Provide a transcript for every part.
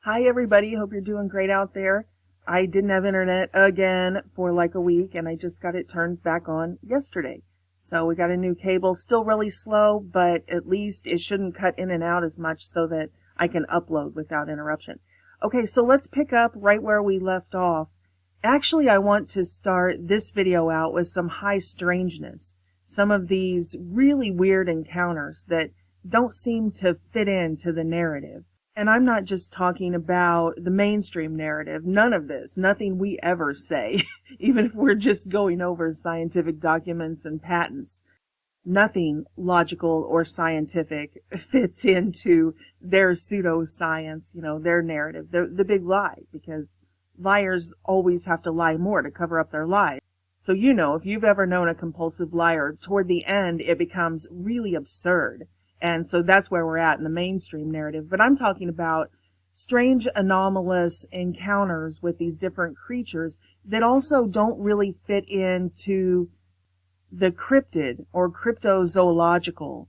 Hi everybody, hope you're doing great out there. I didn't have internet again for like a week and I just got it turned back on yesterday. So we got a new cable, still really slow, but at least it shouldn't cut in and out as much so that I can upload without interruption. Okay, so let's pick up right where we left off. Actually, I want to start this video out with some high strangeness. Some of these really weird encounters that don't seem to fit into the narrative. And I'm not just talking about the mainstream narrative. None of this, nothing we ever say, even if we're just going over scientific documents and patents, nothing logical or scientific fits into their pseudoscience, their narrative, the big lie, because liars always have to lie more to cover up their lies. So if you've ever known a compulsive liar, toward the end it becomes really absurd. And so that's where we're at in the mainstream narrative. But I'm talking about strange, anomalous encounters with these different creatures that also don't really fit into the cryptid or cryptozoological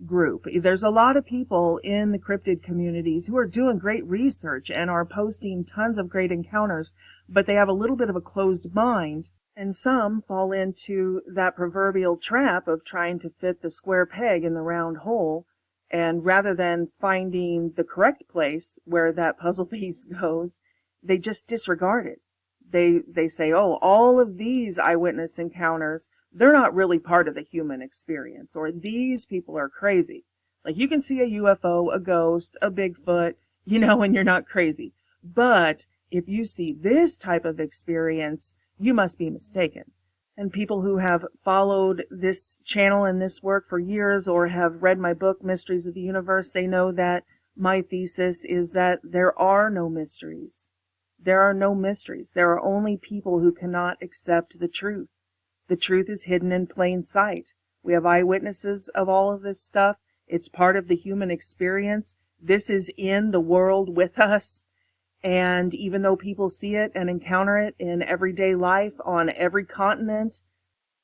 group. There's a lot of people in the cryptid communities who are doing great research and are posting tons of great encounters, but they have a little bit of a closed mind. And some fall into that proverbial trap of trying to fit the square peg in the round hole. And rather than finding the correct place where that puzzle piece goes, they just disregard it. They say, oh, all of these eyewitness encounters, they're not really part of the human experience, or these people are crazy. Like you can see a UFO, a ghost, a Bigfoot, and you're not crazy. But if you see this type of experience, you must be mistaken. And people who have followed this channel and this work for years or have read my book, Mysteries of the Universe, they know that my thesis is that there are no mysteries. There are no mysteries. There are only people who cannot accept the truth. The truth is hidden in plain sight. We have eyewitnesses of all of this stuff. It's part of the human experience. This is in the world with us. And even though people see it and encounter it in everyday life on every continent,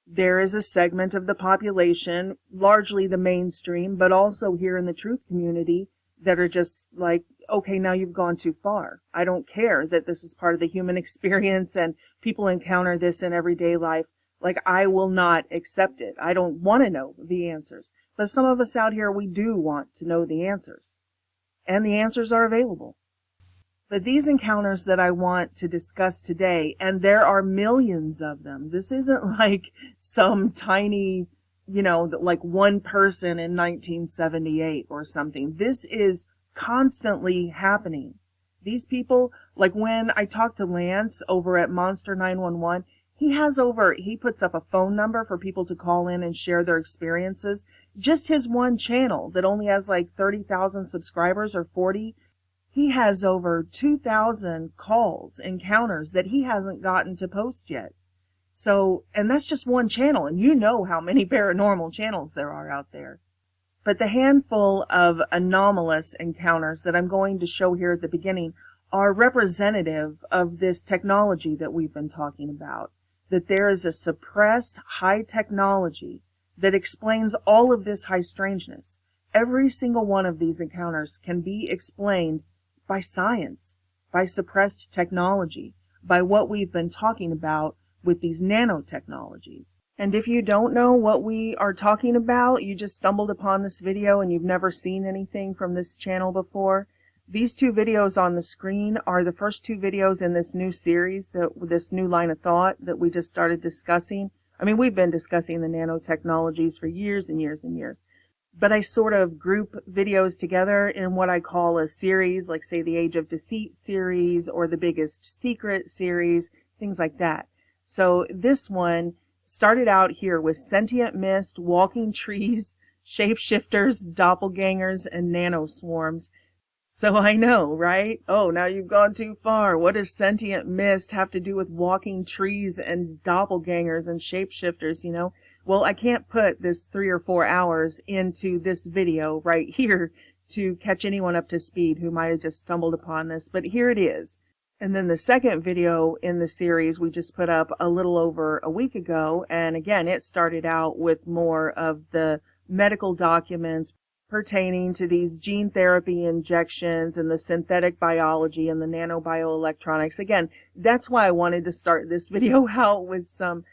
there is a segment of the population, largely the mainstream, but also here in the truth community, that are just like, okay, now you've gone too far. I don't care that this is part of the human experience and people encounter this in everyday life. Like, I will not accept it. I don't want to know the answers. But some of us out here, we do want to know the answers. And the answers are available. But these encounters that I want to discuss today, and there are millions of them. This isn't like some tiny, like one person in 1978 or something. This is constantly happening. These people, like when I talked to Lance over at Monster 911, he puts up a phone number for people to call in and share their experiences. Just his one channel that only has like 30,000 subscribers or 40. He has over 2,000 calls, encounters that he hasn't gotten to post yet. So, and that's just one channel, and you know how many paranormal channels there are out there. But the handful of anomalous encounters that I'm going to show here at the beginning are representative of this technology that we've been talking about. That there is a suppressed high technology that explains all of this high strangeness. Every single one of these encounters can be explained by science, by suppressed technology, by what we've been talking about with these nanotechnologies. And if you don't know what we are talking about, you just stumbled upon this video and you've never seen anything from this channel before, these two videos on the screen are the first two videos in this new series, this new line of thought that we just started discussing. I mean, we've been discussing the nanotechnologies for years and years and years. But I sort of group videos together in what I call a series, like say the Age of Deceit series or the Biggest Secret series, things like that. So this one started out here with sentient mist, walking trees, shapeshifters, doppelgangers, and nanoswarms. So I know, right? Oh, now you've gone too far. What does sentient mist have to do with walking trees and doppelgangers and shapeshifters, Well, I can't put this 3 or 4 hours into this video right here to catch anyone up to speed who might have just stumbled upon this, but here it is. And then the second video in the series we just put up a little over a week ago, and again, it started out with more of the medical documents, pertaining to these gene therapy injections and the synthetic biology and the nanobioelectronics. Again, that's why I wanted to start this video out with some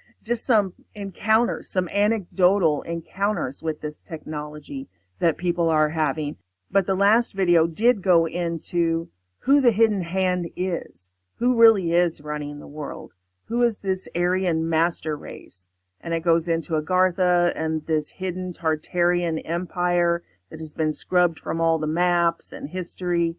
encounters, some anecdotal encounters with this technology that people are having. But the last video did go into who the hidden hand is, who really is running the world, who is this Aryan master race. And it goes into Agartha and this hidden Tartarian empire that has been scrubbed from all the maps and history.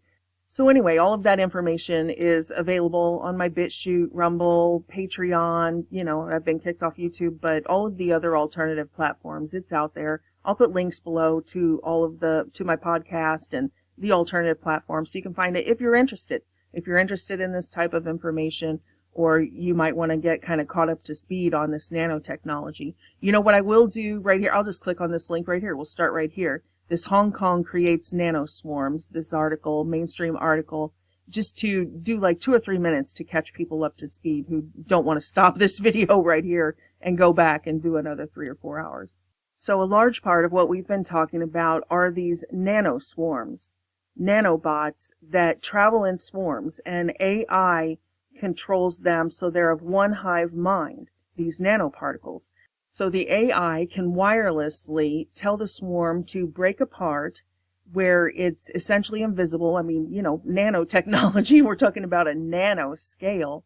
So anyway, all of that information is available on my BitChute, Rumble, Patreon. You know, I've been kicked off YouTube, but all of the other alternative platforms, it's out there. I'll put links below to to my podcast and the alternative platforms so you can find it if you're interested. If you're interested in this type of information, or you might want to get kind of caught up to speed on this nanotechnology. You know what I will do right here? I'll just click on this link right here. We'll start right here. This Hong Kong creates nanoswarms, this article, mainstream article, just to do like 2 or 3 minutes to catch people up to speed who don't want to stop this video right here and go back and do another 3 or 4 hours. So a large part of what we've been talking about are these nanoswarms, nanobots that travel in swarms, and AI controls them so they're of one hive mind, these nanoparticles. So the AI can wirelessly tell the swarm to break apart where it's essentially invisible. I mean, you know, nanotechnology, we're talking about a nano scale,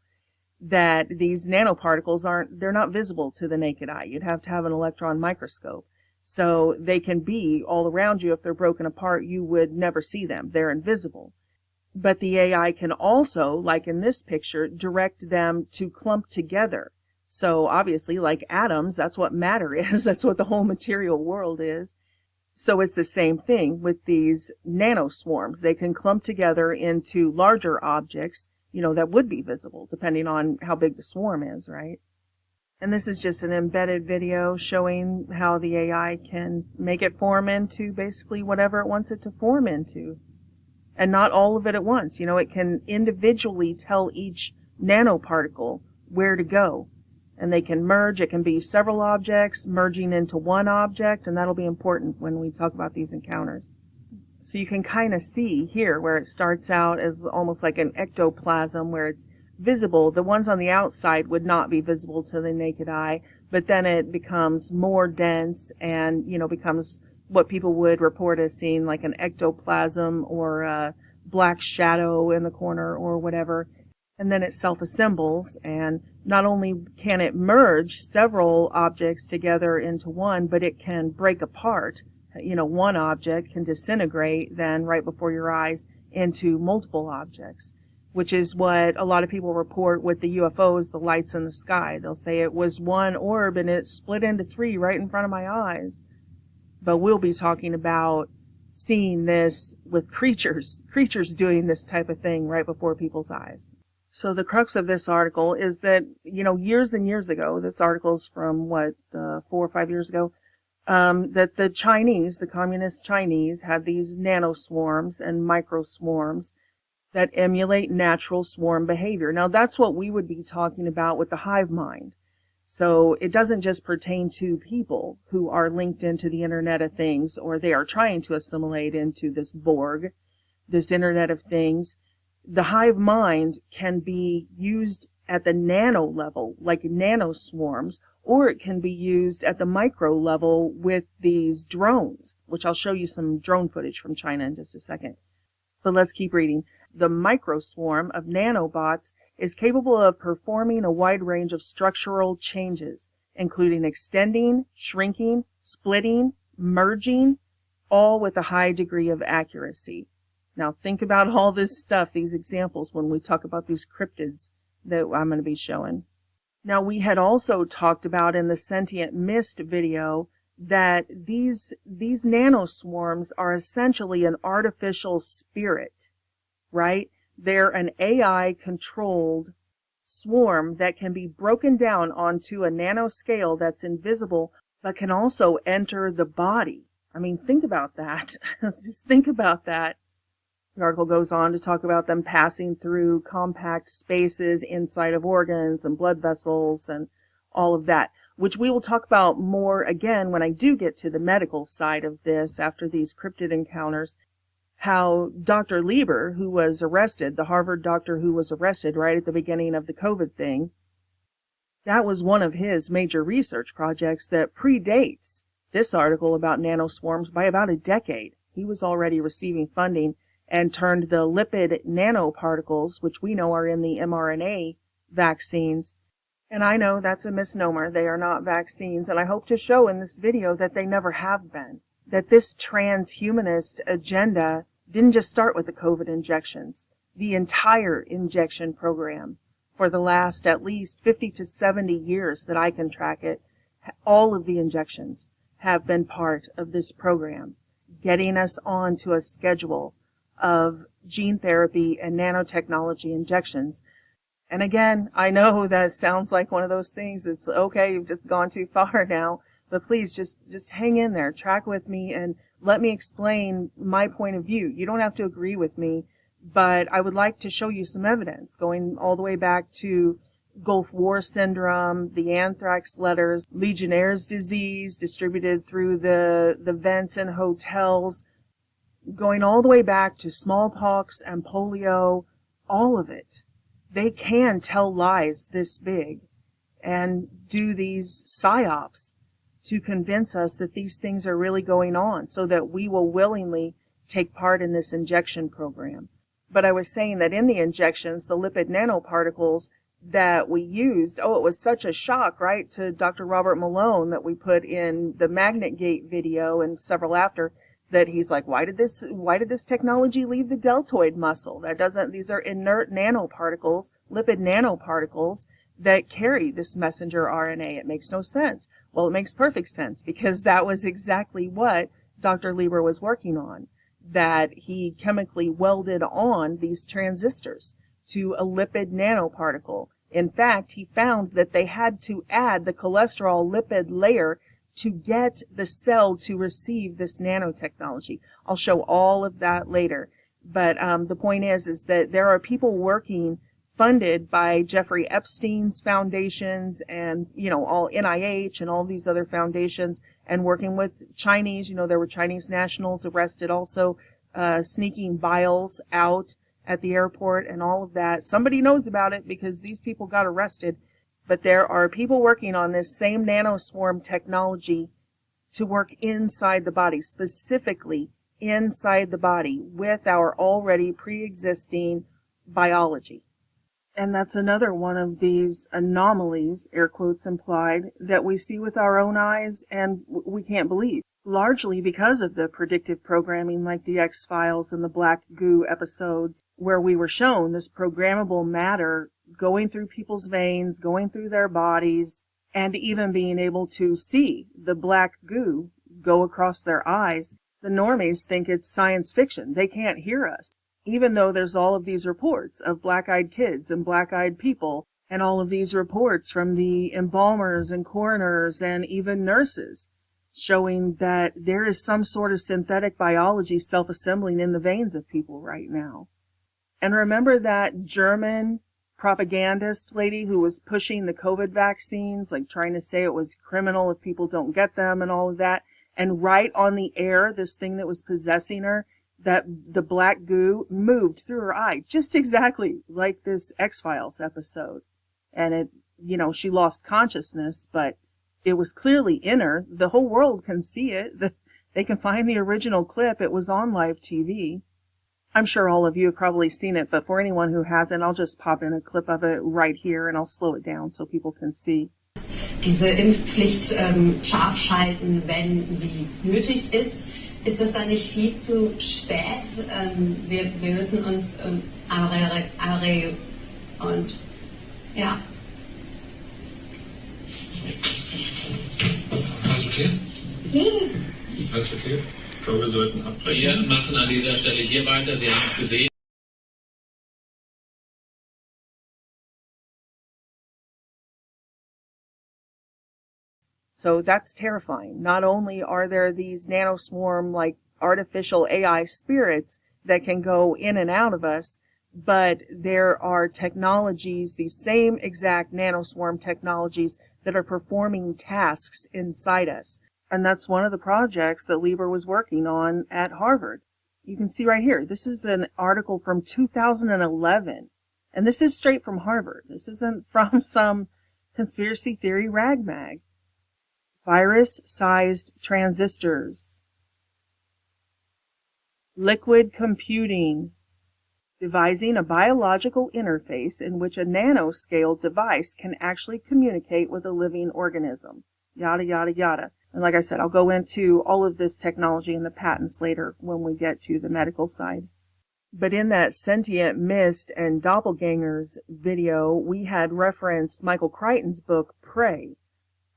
that these nanoparticles they're not visible to the naked eye. You'd have to have an electron microscope. So they can be all around you. If they're broken apart, you would never see them. They're invisible. But the AI can also, like in this picture, direct them to clump together. So obviously, like atoms, that's what matter is. That's what the whole material world is. So it's the same thing with these nanoswarms. They can clump together into larger objects, you know, that would be visible, depending on how big the swarm is, right? And this is just an embedded video showing how the AI can make it form into basically whatever it wants it to form into. And not all of it at once. You know, it can individually tell each nanoparticle where to go. And they can merge. It can be several objects merging into one object, and that'll be important when we talk about these encounters. So you can kind of see here where it starts out as almost like an ectoplasm where it's visible. The ones on the outside would not be visible to the naked eye, but then it becomes more dense and, you know, becomes what people would report as seeing like an ectoplasm or a black shadow in the corner or whatever. And then it self-assembles, and not only can it merge several objects together into one, but it can break apart. You know, one object can disintegrate then right before your eyes into multiple objects, which is what a lot of people report with the UFOs, the lights in the sky. They'll say it was one orb and it split into 3 right in front of my eyes. But we'll be talking about seeing this with creatures doing this type of thing right before people's eyes. So the crux of this article is that, you know, years and years ago, this article's from 4 or 5 years ago, that the communist Chinese had these nanoswarms and microswarms that emulate natural swarm behavior. Now that's what we would be talking about with the hive mind. So it doesn't just pertain to people who are linked into the Internet of Things, or they are trying to assimilate into this Borg, this Internet of Things. The hive mind can be used at the nano level, like nanoswarms, or it can be used at the micro level with these drones, which I'll show you some drone footage from China in just a second. But let's keep reading. The microswarm of nanobots is capable of performing a wide range of structural changes, including extending, shrinking, splitting, merging, all with a high degree of accuracy. Now think about all this stuff, these examples, when we talk about these cryptids that I'm going to be showing. Now we had also talked about in the Sentient Mist video that these nanoswarms are essentially an artificial spirit, right? They're an AI-controlled swarm that can be broken down onto a nanoscale that's invisible, but can also enter the body. I mean, think about that. Just think about that. The article goes on to talk about them passing through compact spaces inside of organs and blood vessels and all of that. which we will talk about more again when I do get to the medical side of this after these cryptid encounters. How Dr. Lieber, who was arrested, the Harvard doctor who was arrested right at the beginning of the COVID thing, that was one of his major research projects that predates this article about nanoswarms by about a decade. He was already receiving funding and turned the lipid nanoparticles, which we know are in the mRNA vaccines. And I know that's a misnomer. They are not vaccines. And I hope to show in this video that they never have been. That this transhumanist agenda didn't just start with the COVID injections. The entire injection program for the last at least 50 to 70 years that I can track it, all of the injections have been part of this program, getting us onto a schedule of gene therapy and nanotechnology injections. And again, I know that sounds like one of those things. It's okay, you've just gone too far now. But please just hang in there, track with me, and let me explain my point of view. You don't have to agree with me, but I would like to show you some evidence going all the way back to Gulf War syndrome, the anthrax letters, Legionnaire's disease distributed through the vents in hotels, going all the way back to smallpox and polio, all of it. They can tell lies this big and do these psyops to convince us that these things are really going on so that we will willingly take part in this injection program. But I was saying that in the injections, the lipid nanoparticles that we used, it was such a shock, right, to Dr. Robert Malone that we put in the Magnet Gate video and several after, that he's like, why did this technology leave the deltoid muscle? These are inert nanoparticles, lipid nanoparticles that carry this messenger RNA. It makes no sense. Well, it makes perfect sense because that was exactly what Dr. Lieber was working on, that he chemically welded on these transistors to a lipid nanoparticle. In fact, he found that they had to add the cholesterol lipid layer to get the cell to receive this nanotechnology. I'll show all of that later. But the point is that there are people working funded by Jeffrey Epstein's foundations and, all NIH and all these other foundations, and working with Chinese, there were Chinese nationals arrested also, sneaking vials out at the airport and all of that. Somebody knows about it because these people got arrested, but there are people working on this same nanoswarm technology to work inside the body, specifically inside the body with our already pre-existing biology. And that's another one of these anomalies, air quotes implied, that we see with our own eyes and we can't believe. Largely because of the predictive programming like the X-Files and the Black Goo episodes, where we were shown this programmable matter going through people's veins, going through their bodies, and even being able to see the black goo go across their eyes. The normies think it's science fiction. They can't hear us. Even though there's all of these reports of black-eyed kids and black-eyed people, and all of these reports from the embalmers and coroners and even nurses, showing that there is some sort of synthetic biology self-assembling in the veins of people right now. And remember that German propagandist lady who was pushing the COVID vaccines, like trying to say it was criminal if people don't get them and all of that, and right on the air, this thing that was possessing her, that the black goo moved through her eye, just exactly like this X-Files episode. And it, she lost consciousness, but it was clearly in her. The whole world can see it. They can find the original clip. It was on live TV. I'm sure all of you have probably seen it, but for anyone who hasn't, I'll just pop in a clip of it right here and I'll slow it down so people can see. Diese Impfpflicht scharf schalten, wenn sie nötig ist. Ist das dann nicht viel zu spät? Wir müssen uns und ja. Alles okay? Yeah. Alles okay? Ich glaube, wir sollten abbrechen. Wir machen an dieser Stelle hier weiter. Sie haben es gesehen. So that's terrifying. Not only are there these nanoswarm, like artificial AI spirits that can go in and out of us, but there are technologies, these same exact nanoswarm technologies that are performing tasks inside us. And that's one of the projects that Lieber was working on at Harvard. You can see right here, this is an article from 2011. And this is straight from Harvard. This isn't from some conspiracy theory ragmag. Virus-sized transistors. Liquid computing. Devising a biological interface in which a nanoscale device can actually communicate with a living organism. Yada, yada, yada. And like I said, I'll go into all of this technology and the patents later when we get to the medical side. But in that Sentient Mist and Doppelgangers video, we had referenced Michael Crichton's book, Prey,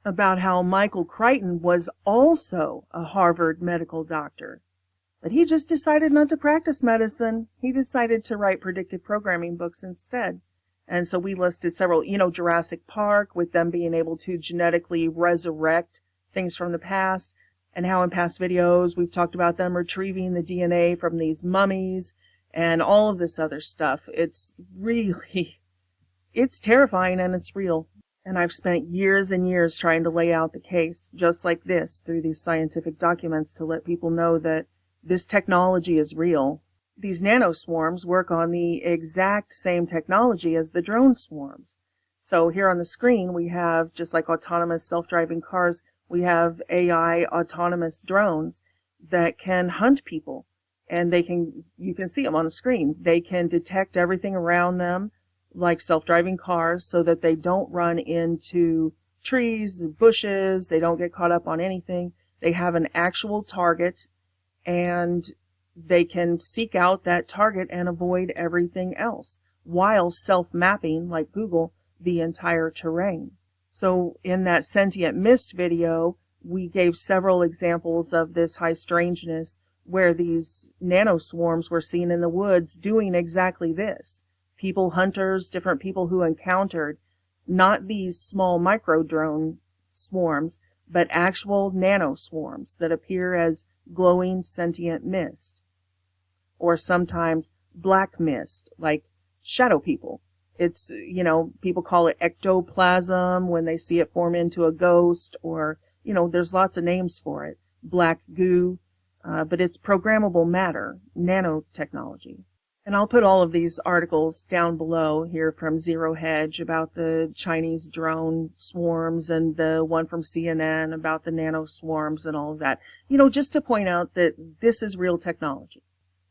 about how Michael Crichton was also a Harvard medical doctor. But he just decided not to practice medicine. He decided to write predictive programming books instead. And so we listed several, Jurassic Park, with them being able to genetically resurrect things from the past, and how in past videos we've talked about them retrieving the DNA from these mummies and all of this other stuff. It's terrifying and it's real. And I've spent years and years trying to lay out the case, just like this, through these scientific documents to let people know that this technology is real. These nanoswarms work on the exact same technology as the drone swarms. So here on the screen we have, just like autonomous self-driving cars, we have AI autonomous drones that can hunt people. And you can see them on the screen. They can detect everything around them, like self-driving cars, so that they don't run into trees, bushes, they don't get caught up on anything. They have an actual target, and they can seek out that target and avoid everything else, while self-mapping, like Google, the entire terrain. So in that Sentient Mist video, we gave several examples of this high strangeness where these nanoswarms were seen in the woods doing exactly this. People, hunters, different people who encountered not these small micro drone swarms, but actual nanoswarms that appear as glowing sentient mist, or sometimes black mist, like shadow people. It's, people call it ectoplasm when they see it form into a ghost, or, there's lots of names for it. Black goo, but it's programmable matter, nanotechnology. And I'll put all of these articles down below here from Zero Hedge about the Chinese drone swarms, and the one from CNN about the nano swarms and all of that. Just to point out that this is real technology.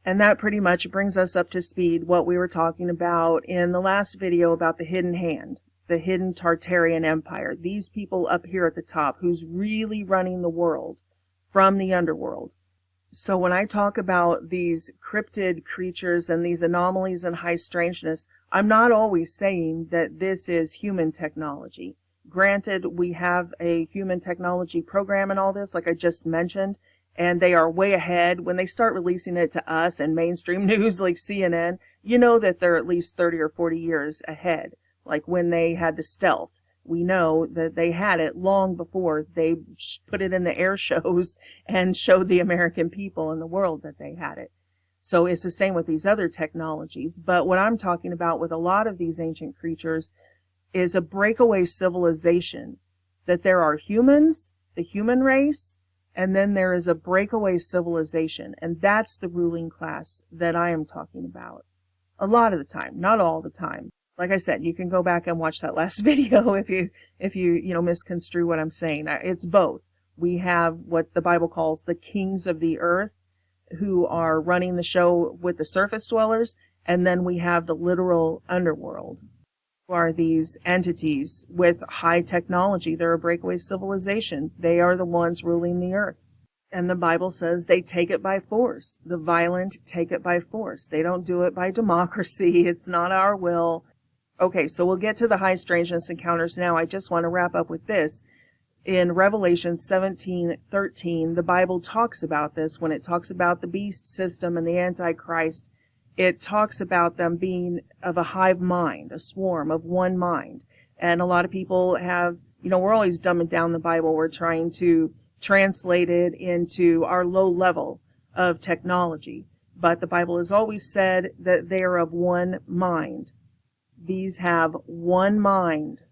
And that pretty much brings us up to speed what we were talking about in the last video about the hidden hand, the hidden Tartarian Empire. These people up here at the top who's really running the world from the underworld. So when I talk about these cryptid creatures and these anomalies and high strangeness, I'm not always saying that this is human technology. Granted, we have a human technology program and all this, like I just mentioned, and they are way ahead. When they start releasing it to us and mainstream news like CNN, you know that they're at least 30 or 40 years ahead. Like when they had the stealth, we know that they had it long before they put it in the air shows and showed the American people and the world that they had it. So it's the same with these other technologies. But what I'm talking about with a lot of these ancient creatures is a breakaway civilization, that there are humans, the human race, and then there is a breakaway civilization. And that's the ruling class that I am talking about. A lot of the time, not all the time. Like I said, you can go back and watch that last video if you misconstrue what I'm saying. It's both. We have what the Bible calls the kings of the earth, who are running the show with the surface dwellers, and then we have the literal underworld, who are these entities with high technology. They're a breakaway civilization. They are the ones ruling the earth. And the Bible says they take it by force. The violent take it by force. They don't do it by democracy. It's not our will. Okay, so we'll get to the high strangeness encounters now. I just want to wrap up with this. In Revelation 17:13, the Bible talks about this. When it talks about the beast system and the Antichrist, it talks about them being of a hive mind, a swarm of one mind. And a lot of people have, we're always dumbing down the Bible. We're trying to translate it into our low level of technology. But the Bible has always said that they are of one mind. These have one mind,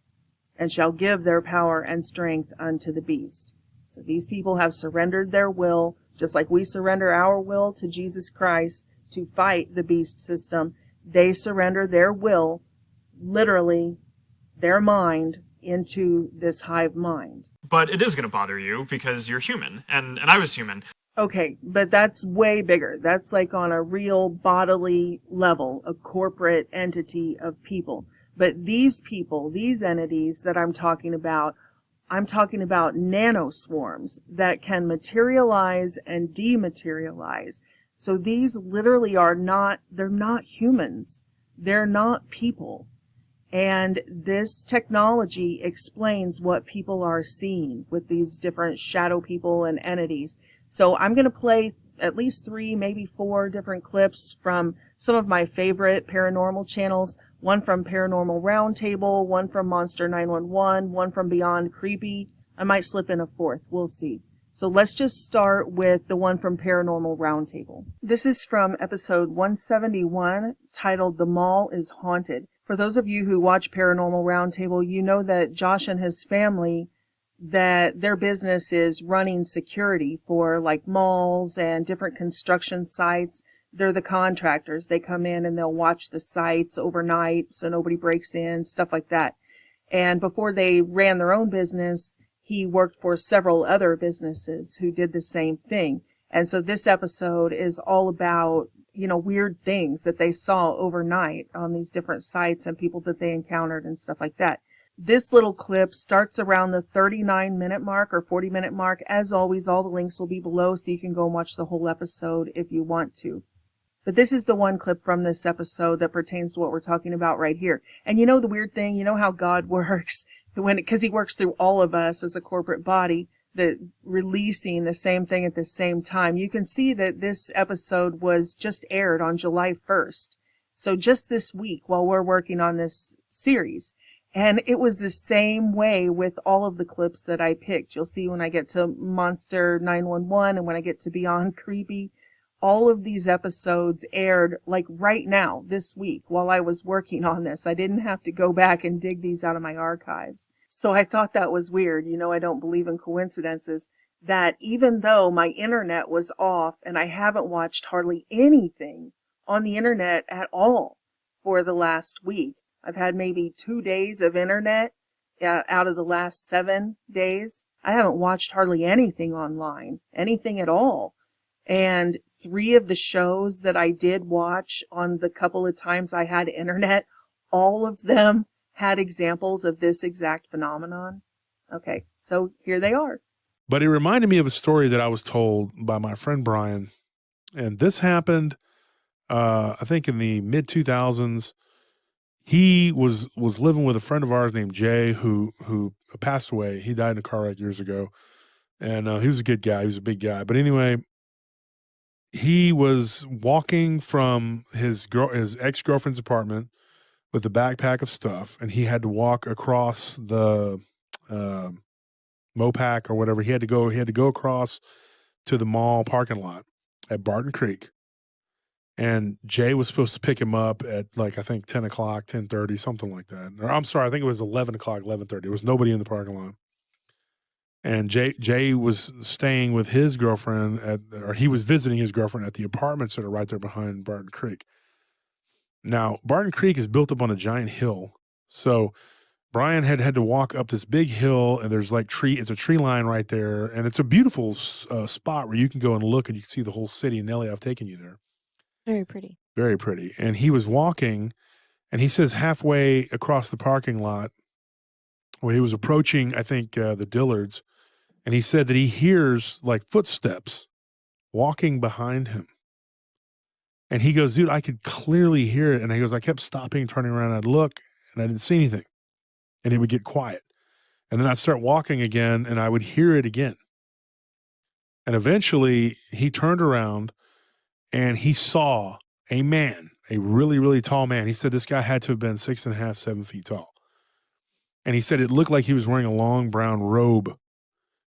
and shall give their power and strength unto the beast. So these people have surrendered their will, just like we surrender our will to Jesus Christ to fight the beast system. They surrender their will, literally their mind, into this hive mind. But it is going to bother you because you're human, and I was human. Okay, but that's way bigger. That's like on a real bodily level, a corporate entity of people. But these people, these entities that I'm talking about nanoswarms that can materialize and dematerialize. So these literally they're not humans. They're not people. And this technology explains what people are seeing with these different shadow people and entities. So I'm going to play at least 3, maybe 4 different clips from some of my favorite paranormal channels. One from Paranormal Roundtable, one from Monster 911, one from Beyond Creepy. I might slip in a 4th. We'll see. So let's just start with the one from Paranormal Roundtable. This is from episode 171, titled The Mall is Haunted. For those of you who watch Paranormal Roundtable, you know that Josh and his family, that their business is running security for like malls and different construction sites. They're the contractors. They come in and they'll watch the sites overnight so nobody breaks in, stuff like that. And before they ran their own business, he worked for several other businesses who did the same thing. And so this episode is all about, weird things that they saw overnight on these different sites and people that they encountered and stuff like that. This little clip starts around the 39-minute mark or 40-minute mark. As always, all the links will be below so you can go and watch the whole episode if you want to. But this is the one clip from this episode that pertains to what we're talking about right here. And you know the weird thing, you know how God works, because he works through all of us as a corporate body, that releasing the same thing at the same time. You can see that this episode was just aired on July 1st. So just this week while we're working on this series. And it was the same way with all of the clips that I picked. You'll see when I get to Monster 911 and when I get to Beyond Creepy, all of these episodes aired like right now, this week, while I was working on this. I didn't have to go back and dig these out of my archives. So I thought that was weird. I don't believe in coincidences. That even though my internet was off and I haven't watched hardly anything on the internet at all for the last week, I've had maybe 2 days of internet out of the last 7 days. I haven't watched hardly anything online, anything at all. And 3 of the shows that I did watch on the couple of times I had internet, all of them had examples of this exact phenomenon. Okay, so here they are. But it reminded me of a story that I was told by my friend Brian. And this happened, I think in the mid-2000s. He was living with a friend of ours named Jay who passed away. He died in a car wreck years ago. And he was a good guy. He was a big guy. But anyway, he was walking from his ex-girlfriend's apartment with a backpack of stuff, and he had to walk across the Mopac or whatever. He had to go across to the mall parking lot at Barton Creek. And Jay was supposed to pick him up at I think 10 o'clock, 10:30, something like that. Or I'm sorry, I think it was 11 o'clock, 11:30. There was nobody in the parking lot. And Jay was staying with his girlfriend or he was visiting his girlfriend at the apartments that are right there behind Barton Creek. Now, Barton Creek is built up on a giant hill. So Brian had to walk up this big hill, and there's it's a tree line right there. And it's a beautiful spot where you can go and look and you can see the whole city. And Nellie, I've taken you there. Very pretty. Very pretty. And he was walking, and he says halfway across the parking lot, where he was approaching, I think, the Dillards, and he said that he hears footsteps walking behind him. And he goes, dude, I could clearly hear it. And he goes, I kept stopping, turning around, I'd look, and I didn't see anything. And it would get quiet. And then I'd start walking again, and I would hear it again. And eventually, he turned around, and he saw a man, a really, really tall man. He said this guy had to have been 6.5, 7 feet tall. And he said it looked like he was wearing a long brown robe,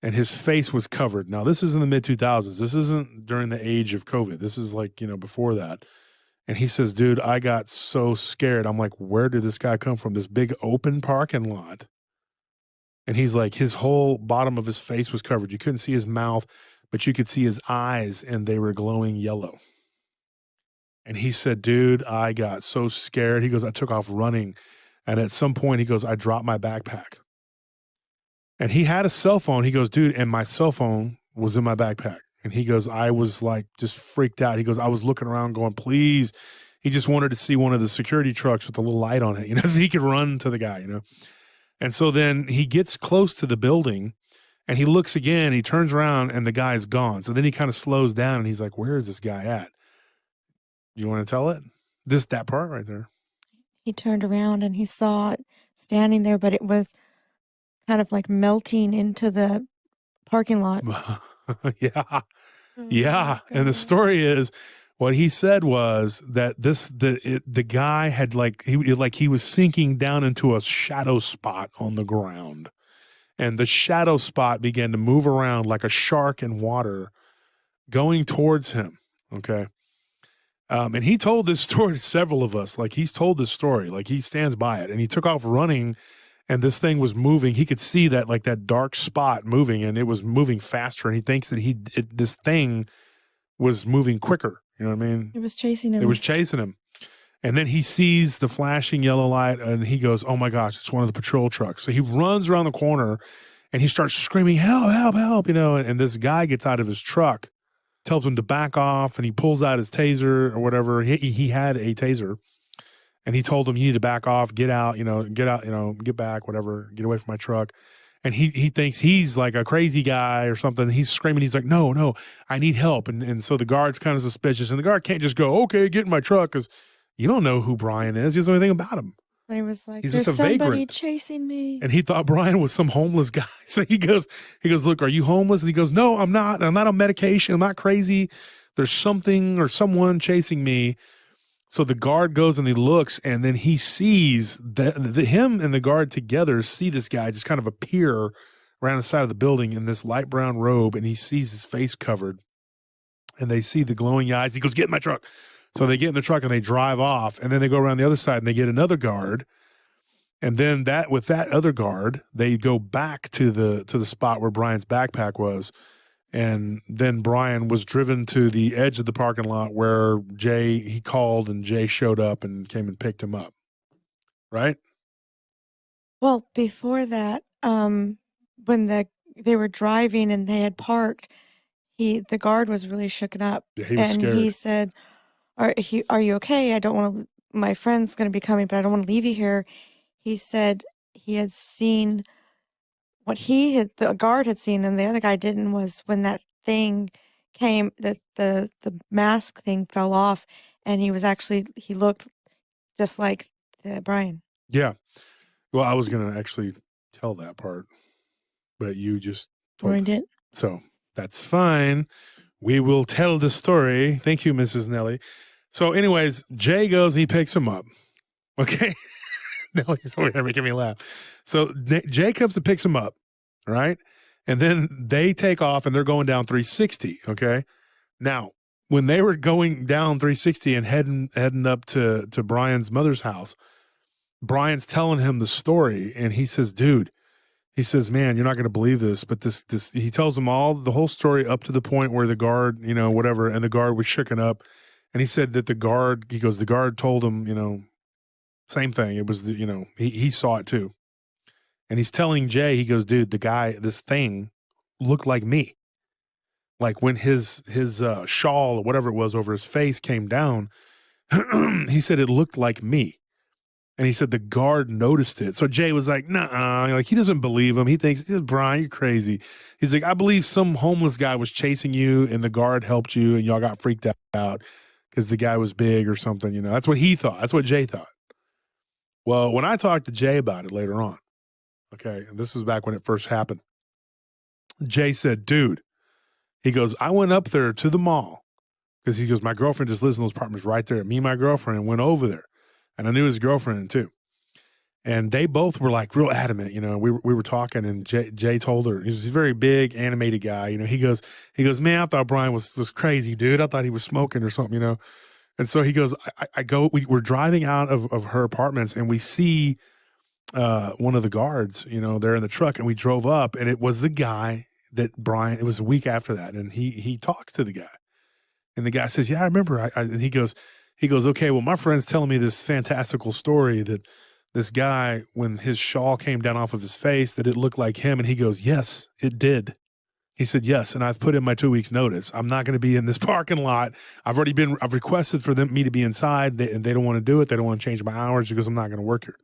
and his face was covered. Now, this is in the mid-2000s. This isn't during the age of COVID. This is before that. And he says, dude, I got so scared. I'm like, where did this guy come from? This big open parking lot And he's like, his whole bottom of his face was covered. You couldn't see his mouth, but you could see his eyes, and they were glowing yellow. And he said, dude, I got so scared. He goes, I took off running. And at some point, he goes, I dropped my backpack. And he had a cell phone. He goes, dude, and my cell phone was in my backpack. And he goes, I was like just freaked out. He goes, I was looking around going, please. He just wanted to see one of the security trucks with a little light on it, you know, so he could run to the guy, you know. And so then he gets close to the building and he looks again, he turns around and the guy's gone. So then he kind of slows down and he's like, where is this guy at? You want to tell it? That part right there. He turned around and he saw it standing there, but it was kind of like melting into the parking lot. Yeah. Yeah. And the story is, what he said was that the guy had he was sinking down into a shadow spot on the ground. And the shadow spot began to move around like a shark in water going towards him. Okay. And he told this story to several of us. Like, he's told this story, like he stands by it, and he took off running and this thing was moving. He could see that, like, that dark spot moving, and it was moving faster. And he thinks that this thing was moving quicker. You know what I mean? It was chasing him. It was chasing him. And then he sees the flashing yellow light and he goes, oh my gosh, it's one of the patrol trucks. So he runs around the corner and he starts screaming, help, help, help, you know, and this guy gets out of his truck, tells him to back off, and he pulls out his taser or whatever. He had a taser, and he told him, you need to back off, get out, get back, whatever, get away from my truck. And he thinks he's like a crazy guy or something. He's screaming. He's like, no, I need help. And so the guard's kind of suspicious, and the guard can't just go, okay, get in my truck, because you don't know who Brian is. He doesn't know anything about him. And he was like, he's there's just a somebody vagrant chasing me. And he thought Brian was some homeless guy. So he goes, look, are you homeless? And he goes, no, I'm not. I'm not on medication. I'm not crazy. There's something or someone chasing me. So the guard goes and he looks, and then he sees him and the guard together see this guy just kind of appear around the side of the building in this light brown robe, and he sees his face covered, and they see the glowing eyes. He goes, get in my truck. So they get in the truck and they drive off, and then they go around the other side and they get another guard. And then with that other guard, they go back to the spot where Brian's backpack was. And then Brian was driven to the edge of the parking lot where he called, and Jay showed up and came and picked him up. Right? Well, before that, when they were driving and they had parked, the guard was really shooken up. Yeah, he was and scared. He said, are you okay? I don't want to, my friend's going to be coming, but I don't want to leave you here. He said he had seen what the guard had seen and the other guy didn't, was when that thing came, that the mask thing fell off, and he looked just like Brian. Yeah. Well, I was going to actually tell that part, but you just ruined it. So that's fine. We will tell the story. Thank you, Mrs. Nelly. So anyways, Jay goes and he picks him up. Okay. Nelly's over here making me laugh. So Jay comes and picks him up, right? And then they take off and they're going down 360, okay? Now, when they were going down 360 and heading up to Brian's mother's house, Brian's telling him the story, and he says, dude, he says, man, you're not going to believe this, but this, he tells him the whole story up to the point where the guard, whatever, and the guard was shooken up. And he said that the guard told him, same thing. It was, he saw it too. And he's telling Jay, he goes, dude, this thing looked like me. Like when his shawl or whatever it was over his face came down, he said it looked like me. And he said the guard noticed it. So Jay was like, nah, like he doesn't believe him. He thinks, Brian, you're crazy. He's like, I believe some homeless guy was chasing you and the guard helped you and y'all got freaked out because the guy was big or something. That's what he thought. That's what Jay thought. Well, when I talked to Jay about it later on, okay, and this was back when it first happened, Jay said, dude, he goes, I went up there to the mall because he goes, my girlfriend just lives in those apartments right there. Me and my girlfriend went over there. And I knew his girlfriend too. And they both were like real adamant, we were talking, and Jay told her, he's a very big animated guy. He goes, man, I thought Brian was crazy, dude. I thought he was smoking or something, And so he goes, we're driving out of her apartments and we see one of the guards, you know, they're in the truck, and we drove up, and it was the guy that Brian, it was a week after that. And he talks to the guy, and the guy says, yeah, I remember. And he goes, okay, well, my friend's telling me this fantastical story that this guy, when his shawl came down off of his face, that it looked like him. And he goes, yes, it did. He said, yes. And I've put in my 2 weeks notice. I'm not going to be in this parking lot. I've requested for me to be inside, and they don't want to do it. They don't want to change my hours because I'm not going to work here.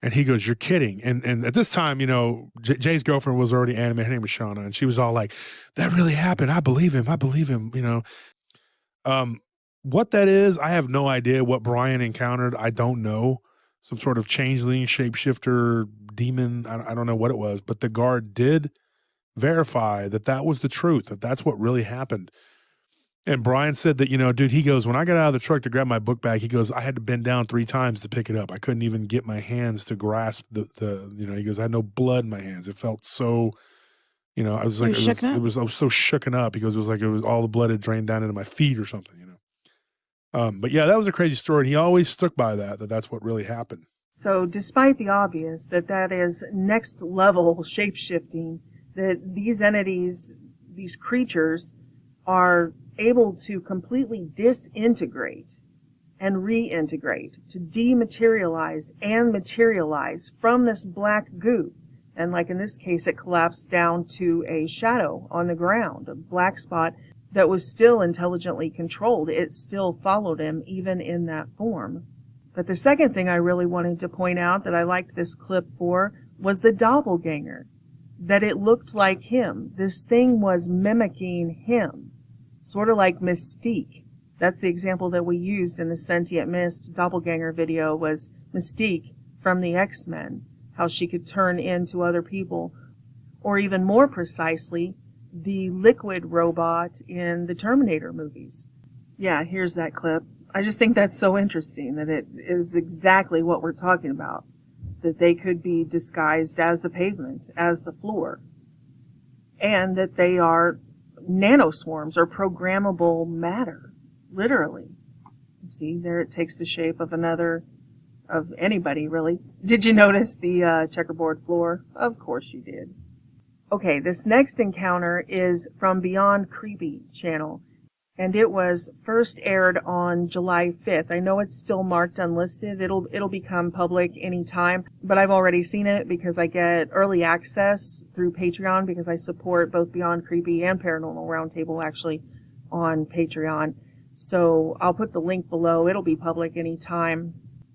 And he goes, you're kidding. And at this time, you know, Jay's girlfriend was already animated. Her name was Shauna. And she was all like, that really happened. I believe him, you know. What that is, I have no idea what Brian encountered. I don't know. Some sort of changeling, shapeshifter, demon. I don't know what it was. But the guard did verify that was the truth, that's what really happened. And Brian said that, you know, dude, he goes, when I got out of the truck to grab my book bag, he goes, I had to bend down 3 times to pick it up. I couldn't even get my hands to grasp the you know, he goes, I had no blood in my hands. It felt so, you know, I was like, I was so shooken up. He goes, it was like all the blood had drained down into my feet or something, you know. But yeah, that was a crazy story. And he always stuck by that's what really happened. So despite the obvious that is next level shape-shifting, that these entities, these creatures, are able to completely disintegrate and reintegrate, to dematerialize and materialize from this black goo. And like in this case, it collapsed down to a shadow on the ground, a black spot that was still intelligently controlled. It still followed him even in that form. But the second thing I really wanted to point out that I liked this clip for was the doppelganger. That it looked like him. This thing was mimicking him. Sort of like Mystique. That's the example that we used in the Sentient Mist doppelganger video, was Mystique from the X-Men. How she could turn into other people. Or even more precisely, the liquid robot in the Terminator movies. Yeah, here's that clip. I just think that's so interesting that it is exactly what we're talking about. That they could be disguised as the pavement, as the floor. And that they are nanoswarms or programmable matter, literally. See, there it takes the shape of anybody, really. Did you notice the checkerboard floor? Of course you did. Okay, this next encounter is from Beyond Creepy channel. And it was first aired on July 5th. I know it's still marked unlisted. It'll become public anytime, but I've already seen it because I get early access through Patreon because I support both Beyond Creepy and Paranormal Roundtable actually on Patreon. So I'll put the link below. It'll be public anytime.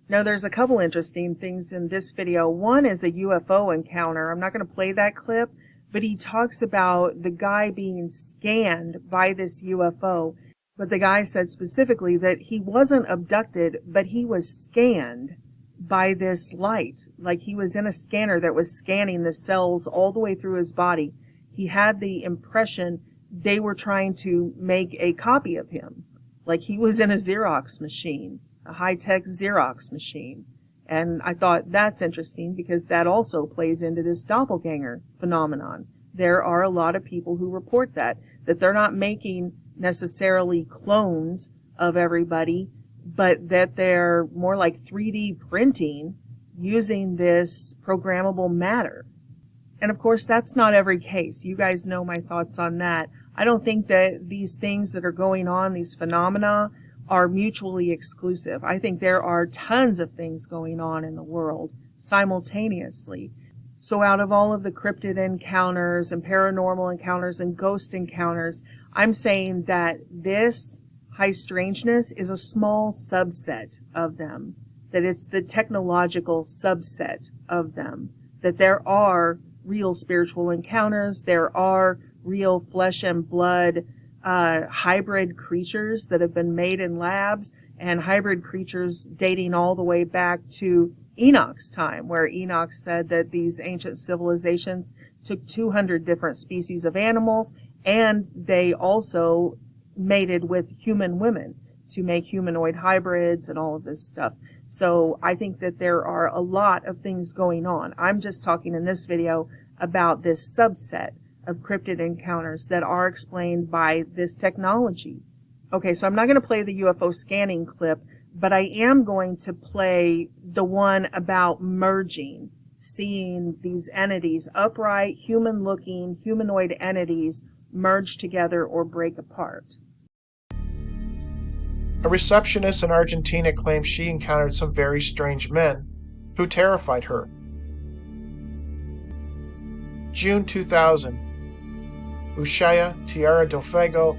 Now there's a couple interesting things in this video. One is a UFO encounter. I'm not going to play that clip, but he talks about the guy being scanned by this UFO. But the guy said specifically that he wasn't abducted, but he was scanned by this light. Like he was in a scanner that was scanning the cells all the way through his body. He had the impression they were trying to make a copy of him. Like he was in a Xerox machine, a high-tech Xerox machine. And I thought that's interesting because that also plays into this doppelganger phenomenon. There are a lot of people who report that they're not making necessarily clones of everybody, but that they're more like 3D printing using this programmable matter. And of course, that's not every case. You guys know my thoughts on that. I don't think that these things that are going on, these phenomena, are mutually exclusive. I think there are tons of things going on in the world simultaneously. So out of all of the cryptid encounters and paranormal encounters and ghost encounters, I'm saying that this high strangeness is a small subset of them, that it's the technological subset of them, that there are real spiritual encounters, there are real flesh and blood hybrid creatures that have been made in labs, and hybrid creatures dating all the way back to Enoch's time, where Enoch said that these ancient civilizations took 200 different species of animals, and they also mated with human women to make humanoid hybrids and all of this stuff. So I think that there are a lot of things going on. I'm just talking in this video about this subset of cryptid encounters that are explained by this technology. Okay, so I'm not going to play the UFO scanning clip, but I am going to play the one about merging, seeing these entities, upright, human-looking, humanoid entities, merge together or break apart. A receptionist in Argentina claims she encountered some very strange men who terrified her. June 2000, Ushuaia, Tierra del Fuego,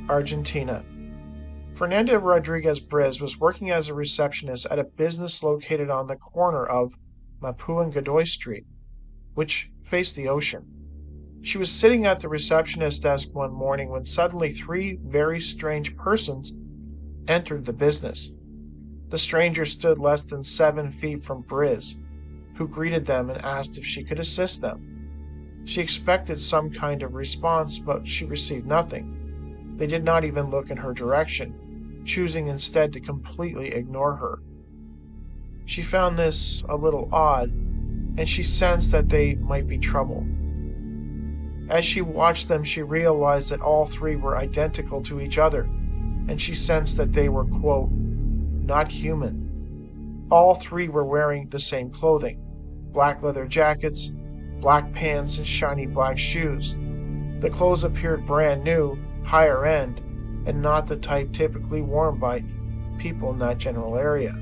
Argentina. Fernanda Rodriguez Briz was working as a receptionist at a business located on the corner of Mapu and Godoy Street, which faced the ocean. She was sitting at the receptionist desk one morning when suddenly 3 very strange persons entered the business. The strangers stood less than 7 feet from Briz, who greeted them and asked if she could assist them. She expected some kind of response, but she received nothing. They did not even look in her direction, choosing instead to completely ignore her. She found this a little odd, and she sensed that they might be trouble. As she watched them, she realized that all 3 were identical to each other, and she sensed that they were, quote, not human. All 3 were wearing the same clothing: black leather jackets, black pants, and shiny black shoes. The clothes appeared brand new, higher end, and not the type typically worn by people in that general area.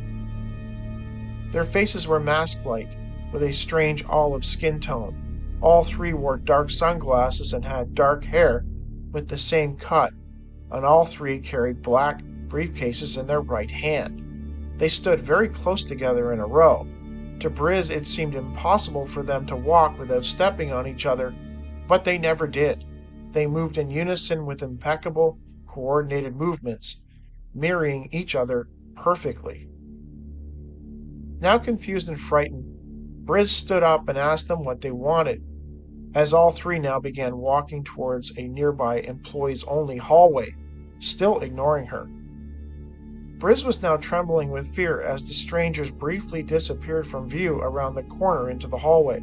Their faces were mask-like, with a strange olive skin tone. All 3 wore dark sunglasses and had dark hair with the same cut, and all 3 carried black briefcases in their right hand. They stood very close together in a row. To Briz, it seemed impossible for them to walk without stepping on each other, but they never did. They moved in unison with impeccable, coordinated movements, mirroring each other perfectly. Now confused and frightened, Briz stood up and asked them what they wanted, as all 3 now began walking towards a nearby employees-only hallway, still ignoring her. Briz was now trembling with fear as the strangers briefly disappeared from view around the corner into the hallway.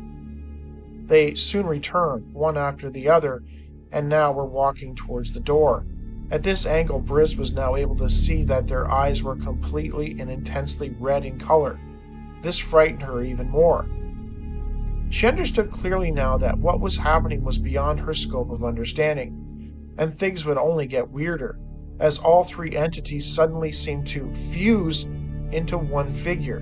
They soon returned, one after the other, and now were walking towards the door. At this angle, Briz was now able to see that their eyes were completely and intensely red in color. This frightened her even more. She understood clearly now that what was happening was beyond her scope of understanding, and things would only get weirder, as all 3 entities suddenly seemed to fuse into one figure.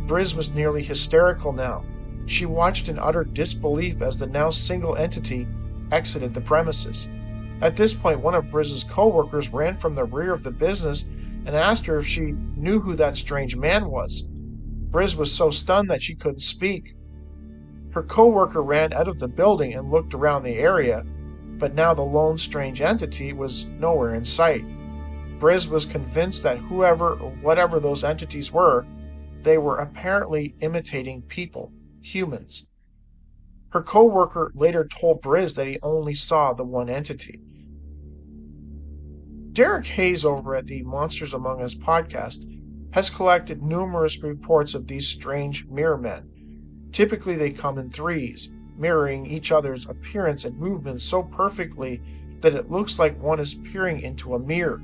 Briz was nearly hysterical now. She watched in utter disbelief as the now single entity exited the premises. At this point, one of Briz's co-workers ran from the rear of the business and asked her if she knew who that strange man was. Briz was so stunned that she couldn't speak. Her co-worker ran out of the building and looked around the area, but now the lone strange entity was nowhere in sight. Briz was convinced that whoever or whatever those entities were, they were apparently imitating people, humans. Her co-worker later told Briz that he only saw the one entity. Derek Hayes over at the Monsters Among Us podcast has collected numerous reports of these strange mirror men. Typically they come in 3s, mirroring each other's appearance and movements so perfectly that it looks like one is peering into a mirror.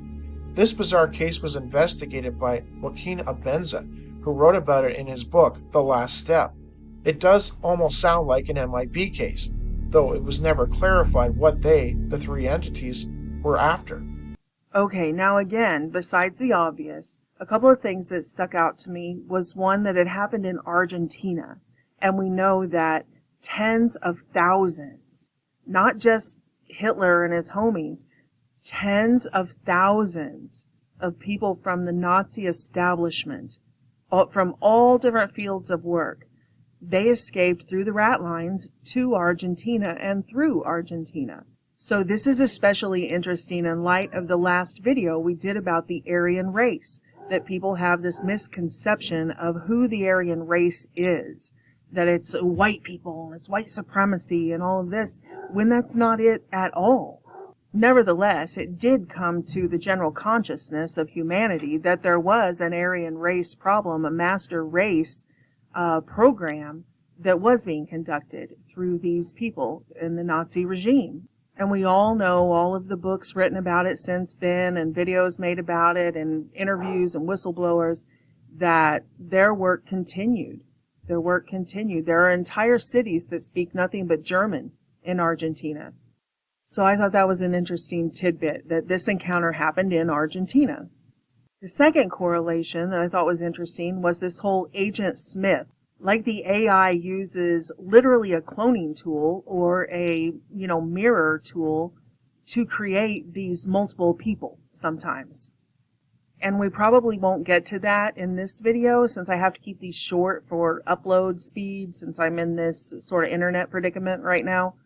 This bizarre case was investigated by Joaquin Abenza, who wrote about it in his book, The Last Step. It does almost sound like an MIB case, though it was never clarified what they, the 3 entities, were after. Okay, now again, besides the obvious, a couple of things that stuck out to me was one that had happened in Argentina. And we know that tens of thousands, not just Hitler and his homies, tens of thousands of people from the Nazi establishment, from all different fields of work, they escaped through the rat lines to Argentina and through Argentina. So this is especially interesting in light of the last video we did about the Aryan race, that people have this misconception of who the Aryan race is, that it's white people, it's white supremacy and all of this, when that's not it at all. Nevertheless, it did come to the general consciousness of humanity that there was an Aryan race problem, a master race program that was being conducted through these people in the Nazi regime. And we all know all of the books written about it since then and videos made about it and interviews and whistleblowers that their work continued. Their work continued. There are entire cities that speak nothing but German in Argentina. So I thought that was an interesting tidbit, that this encounter happened in Argentina. The second correlation that I thought was interesting was this whole Agent Smith. Like the AI uses literally a cloning tool or a, mirror tool to create these multiple people sometimes. And we probably won't get to that in this video since I have to keep these short for upload speed since I'm in this sort of internet predicament right now.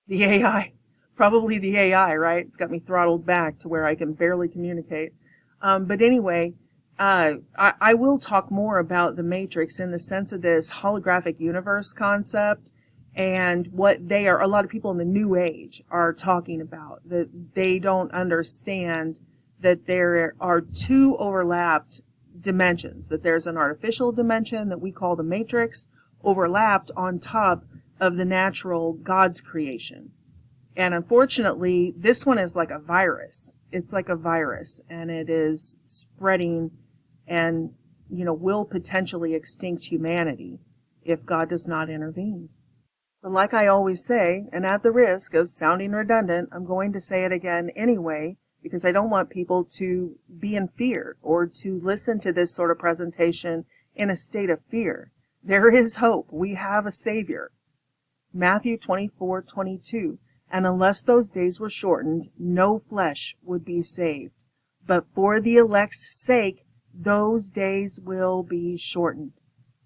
The AI, probably the AI, right? It's got me throttled back to where I can barely communicate. But anyway, I will talk more about the Matrix in the sense of this holographic universe concept and what a lot of people in the New Age are talking about, that they don't understand that there are two overlapped dimensions, that there's an artificial dimension that we call the Matrix overlapped on top of the natural God's creation. And unfortunately, this one is like a virus. It's like a virus, and it is spreading and, will potentially extinct humanity if God does not intervene. But like I always say, and at the risk of sounding redundant, I'm going to say it again anyway, because I don't want people to be in fear or to listen to this sort of presentation in a state of fear. There is hope. We have a Savior. Matthew 24:22. And unless those days were shortened, no flesh would be saved. But for the elect's sake, those days will be shortened.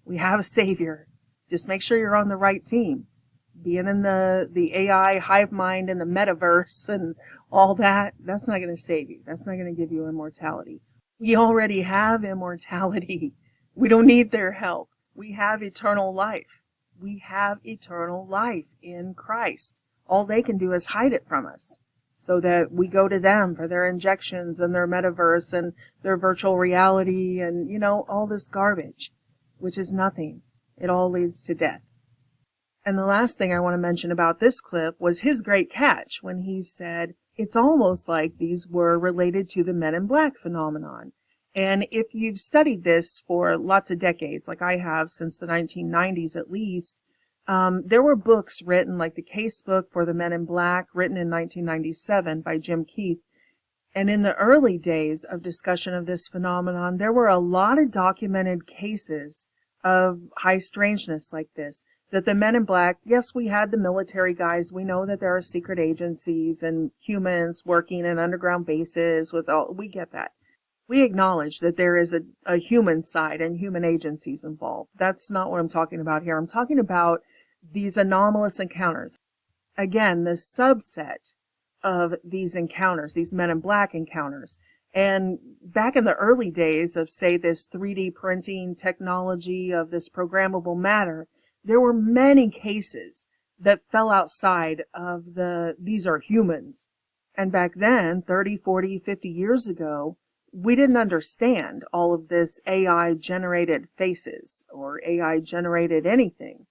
We have a Savior. Just make sure you're on the right team. Being in the AI hive mind and the metaverse and all that, that's not going to save you. That's not going to give you immortality. We already have immortality. We don't need their help. We have eternal life. We have eternal life in Christ. All they can do is hide it from us so that we go to them for their injections and their metaverse and their virtual reality and, all this garbage, which is nothing. It all leads to death. And the last thing I want to mention about this clip was his great catch when he said, it's almost like these were related to the Men in Black phenomenon. And if you've studied this for lots of decades, like I have since the 1990s at least, there were books written, like the Case Book for the Men in Black, written in 1997 by Jim Keith. And in the early days of discussion of this phenomenon, there were a lot of documented cases of high strangeness like this. That the Men in Black, yes, we had the military guys. We know that there are secret agencies and humans working in underground bases we get that. We acknowledge that there is a human side and human agencies involved. That's not what I'm talking about here. I'm talking about these anomalous encounters. Again, the subset of these encounters, these Men in Black encounters. And back in the early days of, say, this 3D printing technology of this programmable matter, there were many cases that fell outside of these are humans. And back then, 30, 40, 50 years ago, we didn't understand all of this AI-generated faces or AI-generated anything.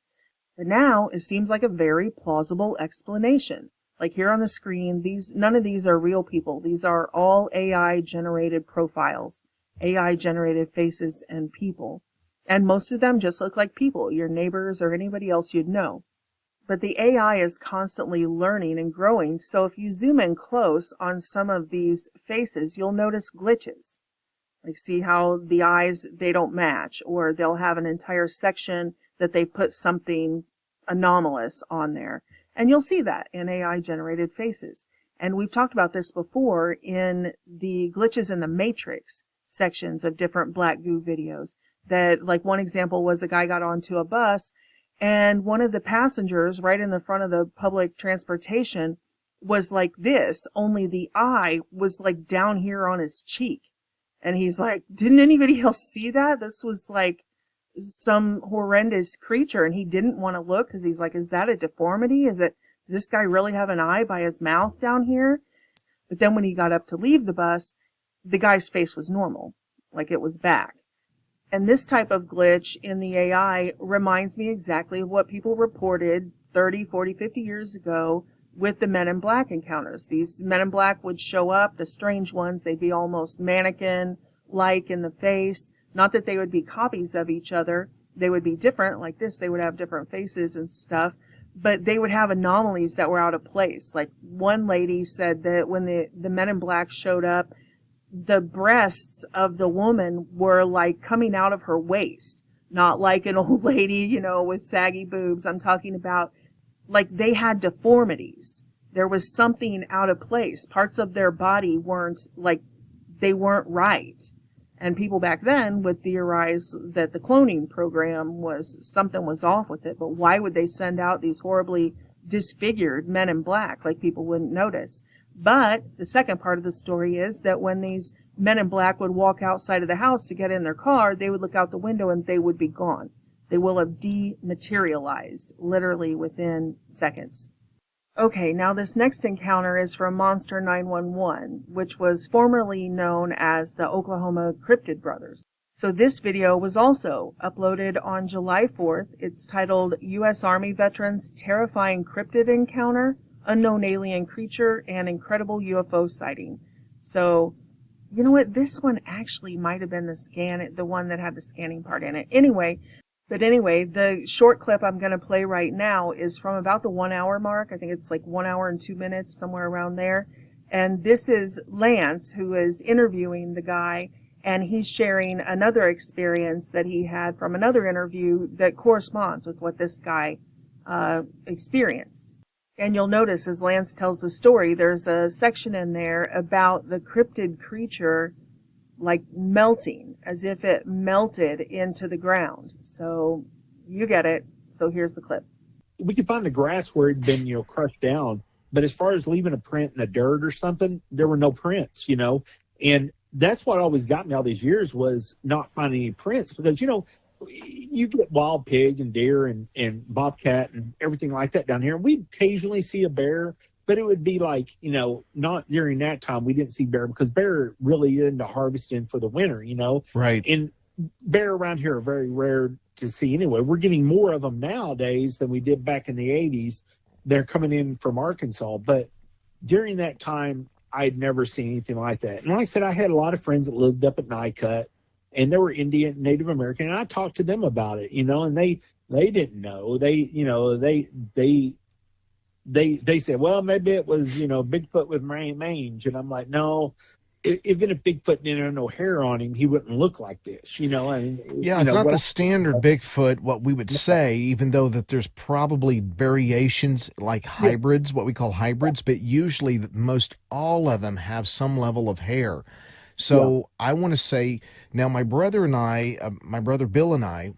But now it seems like a very plausible explanation. Like here on the screen, none of these are real people. These are all AI-generated profiles, AI-generated faces and people. And most of them just look like people, your neighbors or anybody else you'd know. But the AI is constantly learning and growing, so if you zoom in close on some of these faces, you'll notice glitches. Like see how the eyes, they don't match, or they'll have an entire section that they put something anomalous on there. And you'll see that in AI-generated faces. And we've talked about this before in the glitches in the Matrix sections of different Black Goo videos. That, like, one example was a guy got onto a bus and one of the passengers right in the front of the public transportation was like this, only the eye was like down here on his cheek. And he's like, didn't anybody else see that? This was like some horrendous creature. And he didn't want to look because he's like, is that a deformity? Does this guy really have an eye by his mouth down here? But then when he got up to leave the bus, the guy's face was normal, like it was back. And this type of glitch in the AI reminds me exactly of what people reported 30, 40, 50 years ago with the Men in Black encounters. These Men in Black would show up, the strange ones, they'd be almost mannequin-like in the face. Not that they would be copies of each other. They would be different, like this, they would have different faces and stuff, but they would have anomalies that were out of place. Like one lady said that when the Men in Black showed up, the breasts of the woman were like coming out of her waist. Not like an old lady, you know, with saggy boobs. I'm talking about like they had deformities. There was something out of place. Parts of their body weren't right. And people back then would theorize that the cloning program something was off with it. But why would they send out these horribly disfigured Men in Black? Like people wouldn't notice. But the second part of the story is that when these Men in Black would walk outside of the house to get in their car, they would look out the window and they would be gone. They will have dematerialized literally within seconds. Okay, now this next encounter is from Monster 911, which was formerly known as the Oklahoma Cryptid Brothers. So this video was also uploaded on July 4th. It's titled U.S. Army Veterans Terrifying Cryptid Encounter, Unknown Alien Creature, and Incredible UFO Sighting. So, you know what? This one actually might have been the one that had the scanning part in it. Anyway, the short clip I'm going to play right now is from about the 1 hour mark. I think it's like 1 hour and 2 minutes, somewhere around there. And this is Lance, who is interviewing the guy, and he's sharing another experience that he had from another interview that corresponds with what this guy experienced. And you'll notice as Lance tells the story, there's a section in there about the cryptid creature like melting, as if it melted into the ground. So you get it. So here's the clip. We could find the grass where it'd been, crushed down. But as far as leaving a print in the dirt or something, there were no prints, And that's what always got me all these years was not finding any prints because, you get wild pig and deer and bobcat and everything like that down here. We'd occasionally see a bear, but it would be like, not during that time. We didn't see bear because bear really into harvesting for the winter, Right. And bear around here are very rare to see anyway. We're getting more of them nowadays than we did back in the 80s. They're coming in from Arkansas. But during that time, I'd never seen anything like that. And like I said, I had a lot of friends that lived up at Nycut, and they were Indian, Native American, and I talked to them about it, and they didn't know. They said, well, maybe it was, Bigfoot with mange. And I'm like, no, even if Bigfoot didn't have no hair on him, he wouldn't look like this, Yeah, it's not the standard Bigfoot, what we would say, even though that there's probably variations like hybrids, what we call hybrids, but usually most all of them have some level of hair. So I want to say, now my brother Bill and I,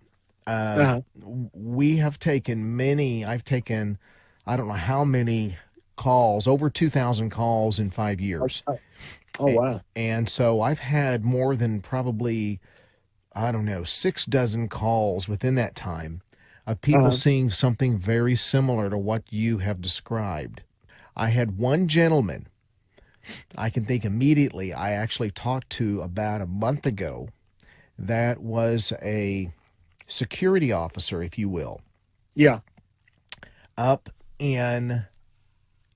we have taken I don't know how many calls, over 2,000 calls in 5 years. Oh, wow. And so I've had more than probably, 6 dozen calls within that time of people seeing something very similar to what you have described. I had one gentleman I can think immediately I actually talked to about a month ago that was a security officer, if you will. Yeah.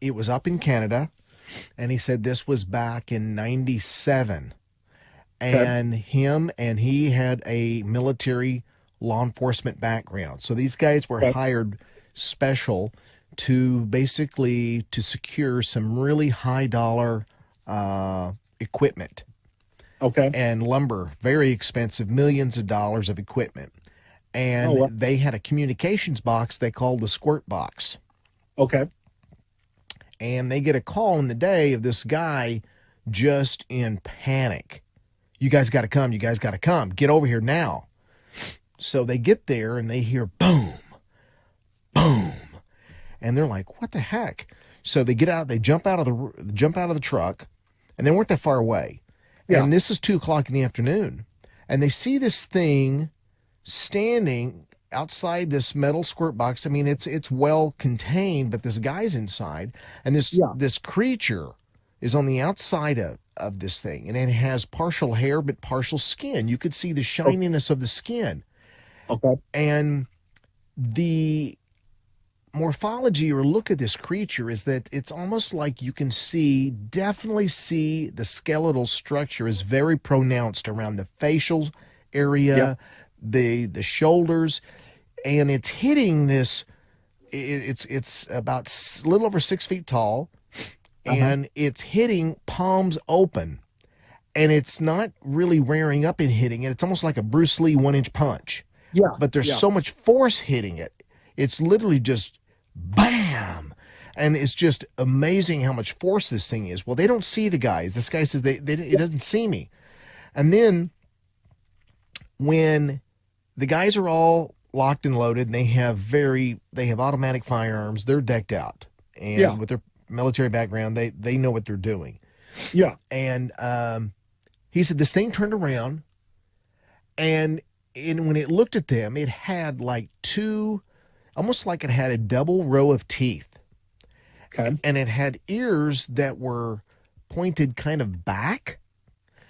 It was up in Canada, and he said this was back in 97. And he had a military law enforcement background. So these guys were hired special to basically to secure some really high dollar equipment. Okay. And lumber, very expensive, millions of dollars of equipment. And they had a communications box they called the squirt box. Okay. And they get a call in the day of this guy just in panic. You guys got to come. You guys got to come. Get over here now. So they get there and they hear boom, boom. And they're like, what the heck? So they get out, they jump out of the truck, and they weren't that far away. Yeah. And this is 2:00 in the afternoon. And they see this thing standing outside this metal squirt box. I mean, it's well contained, but this guy's inside, and this creature is on the outside of this thing, and it has partial hair but partial skin. You could see the shininess of the skin. Okay. And morphology or look at this creature is that it's almost like you can definitely see the skeletal structure is very pronounced around the facial area, the shoulders, and it's hitting this. It's about a little over 6 feet tall, and it's hitting palms open, and it's not really rearing up and hitting it. It's almost like a Bruce Lee 1-inch punch. Yeah. But there's so much force hitting it. It's literally just bam. And it's just amazing how much force this thing is. Well, they don't see the guys. This guy says it doesn't see me. And then when the guys are all locked and loaded, and they have automatic firearms, they're decked out. And with their military background, they know what they're doing. Yeah. And he said this thing turned around, and when it looked at them, it had like almost like it had a double row of teeth. Okay. And it had ears that were pointed kind of back.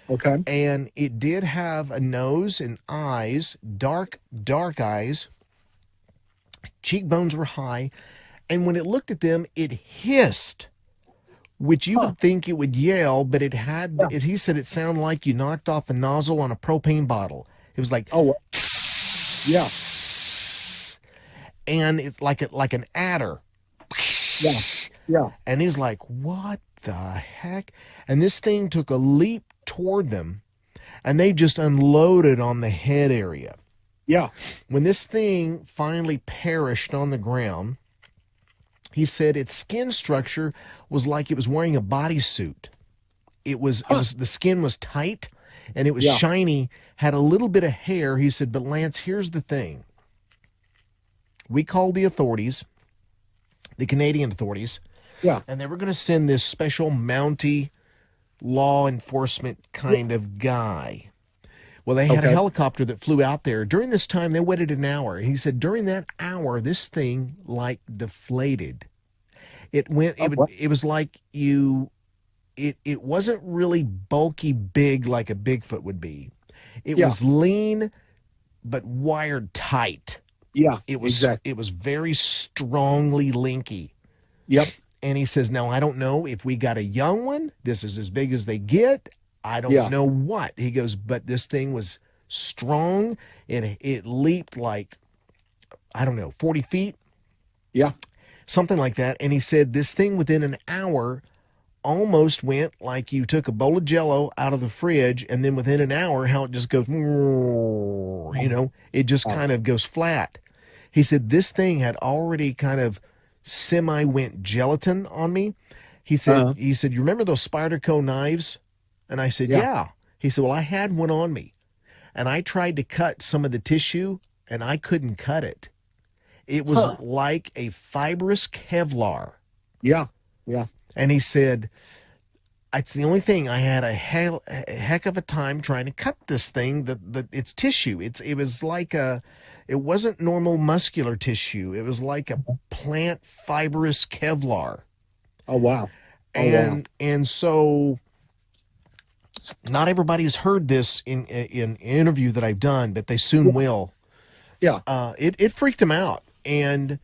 Okay. And it did have a nose and eyes, dark eyes. Cheekbones were high. And when it looked at them, it hissed, which you would think it would yell, but it had, he said it sounded like you knocked off a nozzle on a propane bottle. It was like, yeah. And it's like an adder. Yeah. Yeah. And he's like, what the heck? And this thing took a leap toward them, and they just unloaded on the head area. Yeah. When this thing finally perished on the ground, he said its skin structure was like it was wearing a bodysuit. It was the skin was tight, and it was shiny, had a little bit of hair. He said, but Lance, here's the thing. We called the authorities, the Canadian authorities, and they were going to send this special Mountie law enforcement kind of guy. Well, they had a helicopter that flew out there. During this time, they waited an hour. He said during that hour, this thing like deflated. It went. It was like It wasn't really bulky, big like a Bigfoot would be. It was lean, but wired tight. Yeah, it was exactly. It was very strongly linky. Yep. And he says, now I don't know if we got a young one. This is as big as they get. I don't know what. He goes, but this thing was strong, and it leaped like, I don't know, 40 feet. Yeah. Something like that. And he said this thing within an hour almost went like you took a bowl of Jell-O out of the fridge, and then within an hour, how it just goes, it just kind of goes flat. He said this thing had already kind of went gelatin on me. He said, you remember those Spyderco knives? And I said, yeah. He said, well, I had one on me, and I tried to cut some of the tissue, and I couldn't cut it. It was like a fibrous Kevlar. Yeah. Yeah. And he said, it's the only thing I had a heck of a time trying to cut this thing, it's tissue. It was like it wasn't normal muscular tissue. It was like a plant fibrous Kevlar. Oh, wow. And so not everybody's heard this in an interview that I've done, but they soon will. Yeah. It freaked him out. And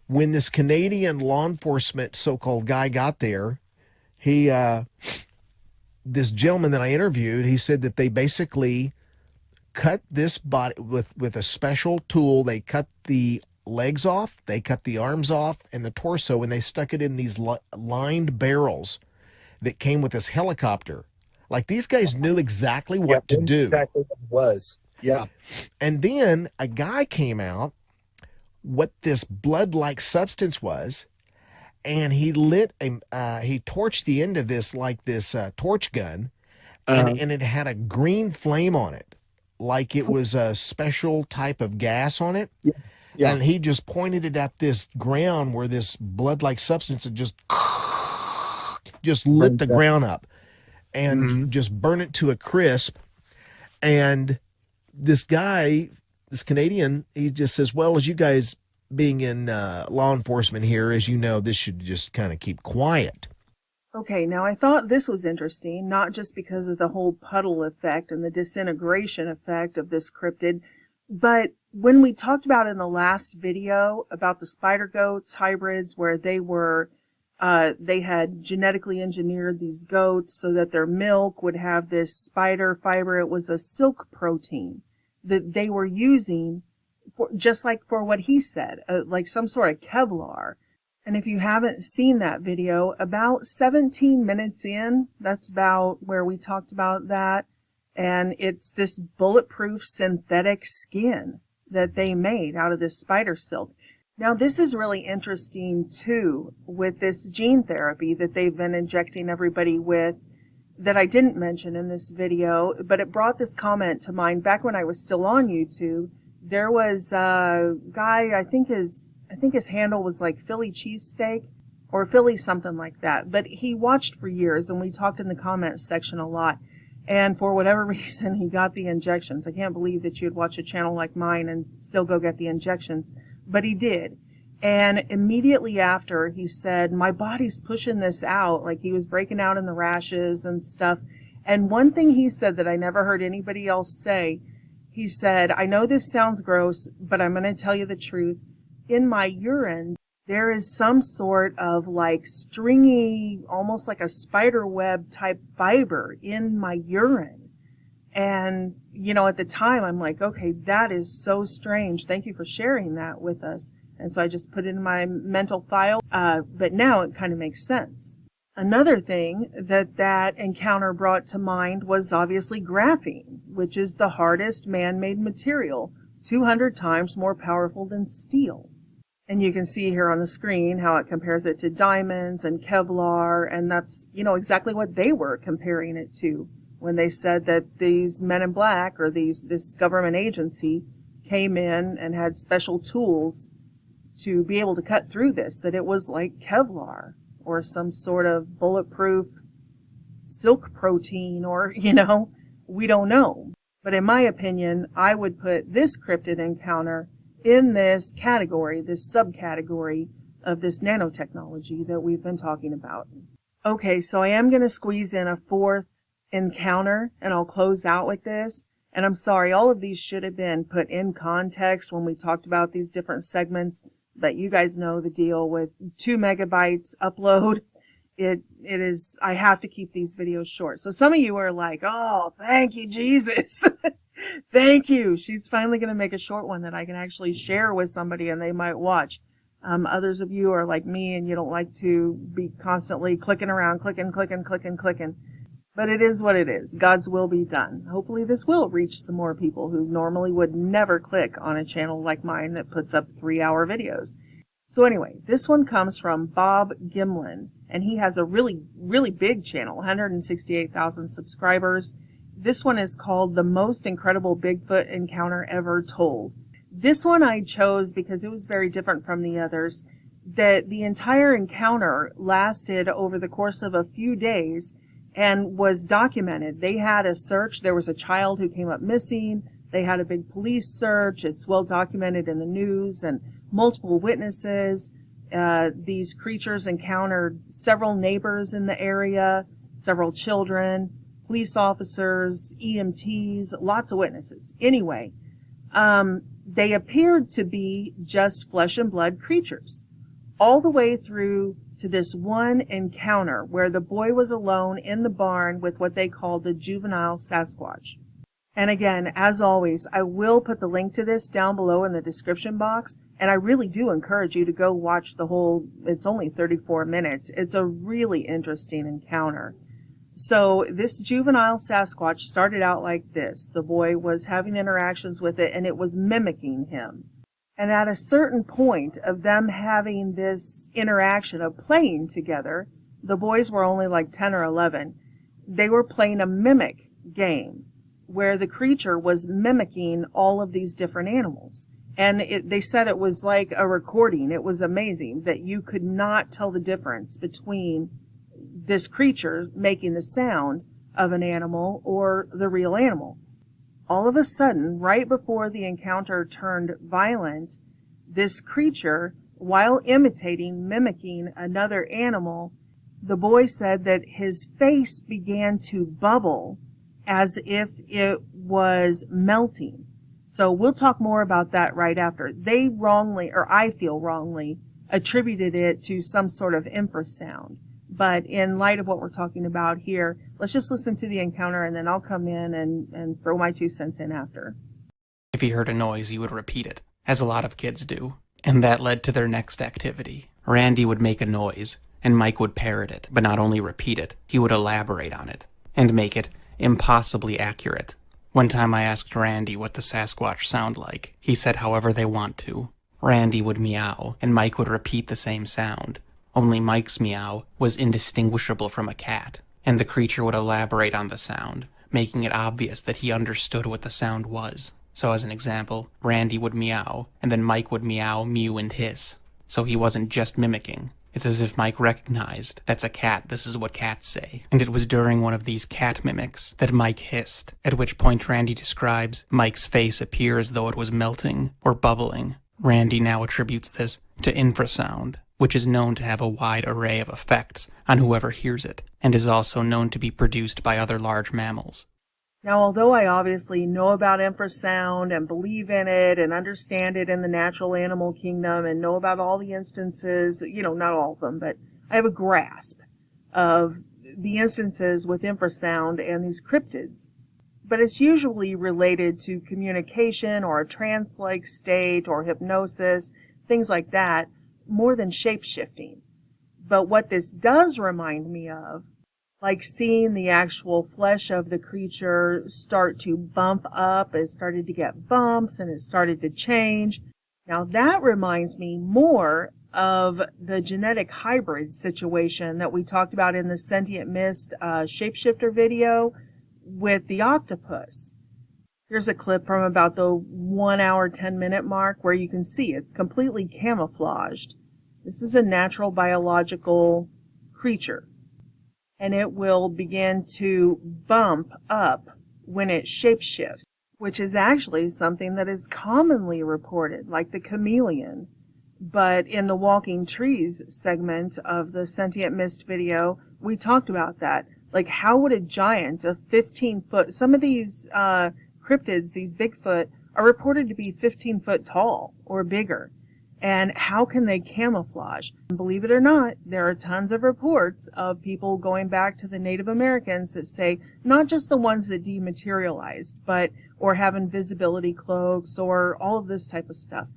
when this Canadian law enforcement so-called guy got there, this gentleman that I interviewed, he said that they basically cut this body with a special tool. They cut the legs off, they cut the arms off, and the torso, and they stuck it in these lined barrels that came with this helicopter. Like, these guys knew exactly what to do. Exactly what it was. Yeah. And then a guy came out, what this blood-like substance was, and he he torched the end of this like this torch gun, and it had a green flame on it, like it was a special type of gas on it. Yeah. Yeah. And he just pointed it at this ground where this blood-like substance had just lit the ground up and just burn it to a crisp. And this guy, this Canadian, he just says, well, as you guys being in law enforcement here, as you know, this should just kind of keep quiet. Okay, now I thought this was interesting, not just because of the whole puddle effect and the disintegration effect of this cryptid, but when we talked about in the last video about the spider goats hybrids, where they had genetically engineered these goats so that their milk would have this spider fiber. It was a silk protein that they were using just like for what he said, like some sort of Kevlar. And if you haven't seen that video, about 17 minutes in, that's about where we talked about that. And it's this bulletproof synthetic skin that they made out of this spider silk. Now, this is really interesting, too, with this gene therapy that they've been injecting everybody with that I didn't mention in this video, but it brought this comment to mind. Back when I was still on YouTube, there was a guy, I think his handle was like Philly Cheesesteak or Philly something like that. But he watched for years, and we talked in the comments section a lot. And for whatever reason, he got the injections. I can't believe that you'd watch a channel like mine and still go get the injections. But he did. And immediately after, he said, my body's pushing this out. Like, he was breaking out in the rashes and stuff. And one thing he said that I never heard anybody else say, he said, I know this sounds gross, but I'm going to tell you the truth. In my urine, there is some sort of like stringy, almost like a spider web type fiber in my urine. And, you know, at the time, I'm like, okay, that is so strange. Thank you for sharing that with us. And so I just put it in my mental file. But now it kind of makes sense. Another thing that encounter brought to mind was obviously graphene, which is the hardest man-made material, 200 times more powerful than steel. And you can see here on the screen how it compares it to diamonds and Kevlar, and that's, you know, exactly what they were comparing it to when they said that these men in black or this government agency came in and had special tools to be able to cut through this, that it was like Kevlar or some sort of bulletproof silk protein, or, you know, we don't know. But in my opinion, I would put this cryptid encounter in this category, this subcategory of this nanotechnology that we've been talking about. Okay, so I am going to squeeze in a fourth encounter, and I'll close out with this. And I'm sorry, all of these should have been put in context when we talked about these different segments, but you guys know the deal with 2 megabytes upload. It is, I have to keep these videos short. So some of you are like, oh, thank you, Jesus. Thank you. She's finally going to make a short one that I can actually share with somebody and they might watch. Others of you are like me and you don't like to be constantly clicking around, clicking. But it is what it is. God's will be done. Hopefully this will reach some more people who normally would never click on a channel like mine that puts up 3-hour videos. So anyway, this one comes from Bob Gimlin, and he has a really, really big channel, 168,000 subscribers. This one is called The Most Incredible Bigfoot Encounter Ever Told. This one I chose because it was very different from the others. That the entire encounter lasted over the course of a few days and was documented. They had a search. There was a child who came up missing. They had a big police search. It's well documented in the news and multiple witnesses. These creatures encountered several neighbors in the area, several children, police officers, EMTs, lots of witnesses. Anyway, they appeared to be just flesh and blood creatures all the way through to this one encounter where the boy was alone in the barn with what they called the juvenile Sasquatch. And again, as always, I will put the link to this down below in the description box, and I really do encourage you to go watch the whole, it's only 34 minutes. It's a really interesting encounter. So this juvenile Sasquatch started out like this. The boy was having interactions with it, and it was mimicking him. And at a certain point of them having this interaction of playing together, the boys were only like 10 or 11, they were playing a mimic game where the creature was mimicking all of these different animals. And they said it was like a recording. It was amazing that you could not tell the difference between this creature making the sound of an animal or the real animal. All of a sudden, right before the encounter turned violent, this creature, while mimicking another animal, the boy said that his face began to bubble as if it was melting. So we'll talk more about that right after. They wrongly, or I feel wrongly, attributed it to some sort of infrasound. But in light of what we're talking about here, let's just listen to the encounter and then I'll come in and throw my 2 cents in after. If he heard a noise, he would repeat it, as a lot of kids do. And that led to their next activity. Randy would make a noise, and Mike would parrot it, but not only repeat it, he would elaborate on it, and make it impossibly accurate. One time I asked Randy what the Sasquatch sound like. He said however they want to. Randy would meow, and Mike would repeat the same sound. Only Mike's meow was indistinguishable from a cat, and the creature would elaborate on the sound, making it obvious that he understood what the sound was. So as an example, Randy would meow, and then Mike would meow, mew, and hiss. So he wasn't just mimicking. It's as if Mike recognized, that's a cat, this is what cats say. And it was during one of these cat mimics that Mike hissed, at which point Randy describes Mike's face appear as though it was melting or bubbling. Randy now attributes this to infrasound, which is known to have a wide array of effects on whoever hears it, and is also known to be produced by other large mammals. Now, although I obviously know about infrasound and believe in it and understand it in the natural animal kingdom and know about all the instances, not all of them, but I have a grasp of the instances with infrasound and these cryptids. But it's usually related to communication or a trance-like state or hypnosis, things like that, more than shape-shifting. But what this does remind me of, like seeing the actual flesh of the creature start to bump up, it started to get bumps and it started to change. Now that reminds me more of the genetic hybrid situation that we talked about in the Sentient Mist shapeshifter video with the octopus. Here's a clip from about the 1 hour, 10-minute mark where you can see it's completely camouflaged. This is a natural biological creature. And it will begin to bump up when it shapeshifts, which is actually something that is commonly reported, like the chameleon. But in the Walking Trees segment of the Sentient Mist video, we talked about that. Like, how would a giant of 15-foot, some of these cryptids, these Bigfoot, are reported to be 15 foot tall or bigger. And how can they camouflage? And believe it or not, there are tons of reports of people going back to the Native Americans that say, not just the ones that dematerialized, or have invisibility cloaks or all of this type of stuff,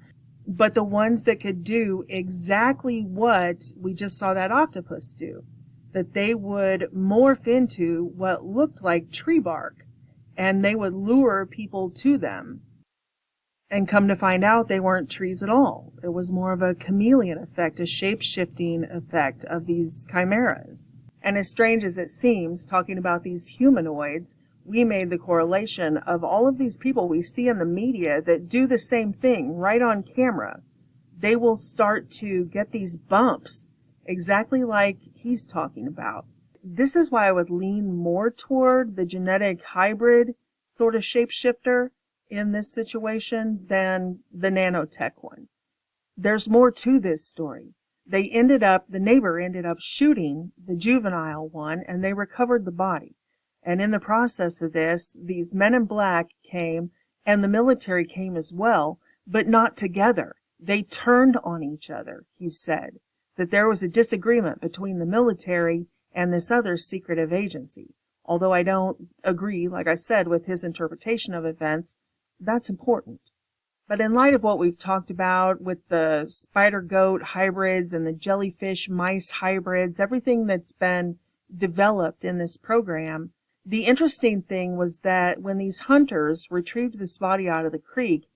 but the ones that could do exactly what we just saw that octopus do, that they would morph into what looked like tree bark, and they would lure people to them. And come to find out, they weren't trees at all. It was more of a chameleon effect, a shape-shifting effect of these chimeras. And as strange as it seems, talking about these humanoids, we made the correlation of all of these people we see in the media that do the same thing right on camera. They will start to get these bumps, exactly like he's talking about. This is why I would lean more toward the genetic hybrid sort of shapeshifter in this situation than the nanotech one. There's more to this story. The neighbor ended up shooting the juvenile one, and they recovered the body. And in the process of this, these men in black came, and the military came as well, but not together. They turned on each other, he said, that there was a disagreement between the military and this other secretive agency. Although I don't agree, like I said, with his interpretation of events, that's important. But in light of what we've talked about with the spider goat hybrids and the jellyfish mice hybrids, everything that's been developed in this program, the interesting thing was that when these hunters retrieved this body out of the creek,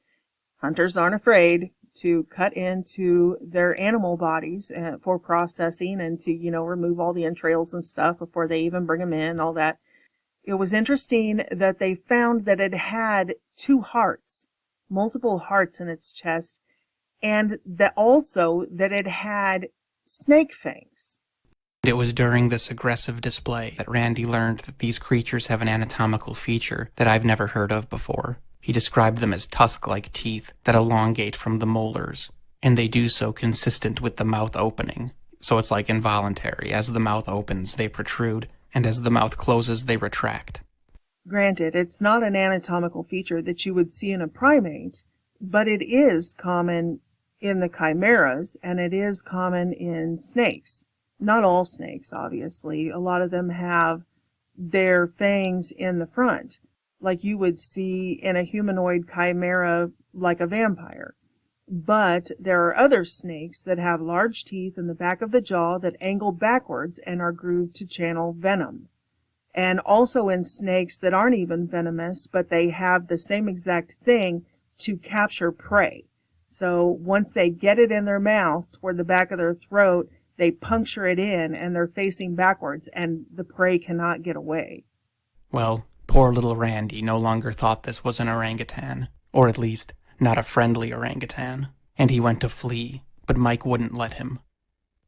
hunters aren't afraid to cut into their animal bodies for processing and to, remove all the entrails and stuff before they even bring them in, all that. It was interesting that they found that it had 2 hearts, multiple hearts in its chest, and that it had snake fangs. It was during this aggressive display that Randy learned that these creatures have an anatomical feature that I've never heard of before. He described them as tusk-like teeth that elongate from the molars, and they do so consistent with the mouth opening. So it's like involuntary. As the mouth opens, they protrude, and as the mouth closes, they retract. Granted, it's not an anatomical feature that you would see in a primate, but it is common in the chimeras, and it is common in snakes. Not all snakes, obviously. A lot of them have their fangs in the front, like you would see in a humanoid chimera like a vampire. But there are other snakes that have large teeth in the back of the jaw that angle backwards and are grooved to channel venom. And also in snakes that aren't even venomous, but they have the same exact thing to capture prey. So once they get it in their mouth toward the back of their throat, they puncture it in and they're facing backwards and the prey cannot get away. Well, poor little Randy no longer thought this was an orangutan, or at least not a friendly orangutan, and he went to flee, but Mike wouldn't let him.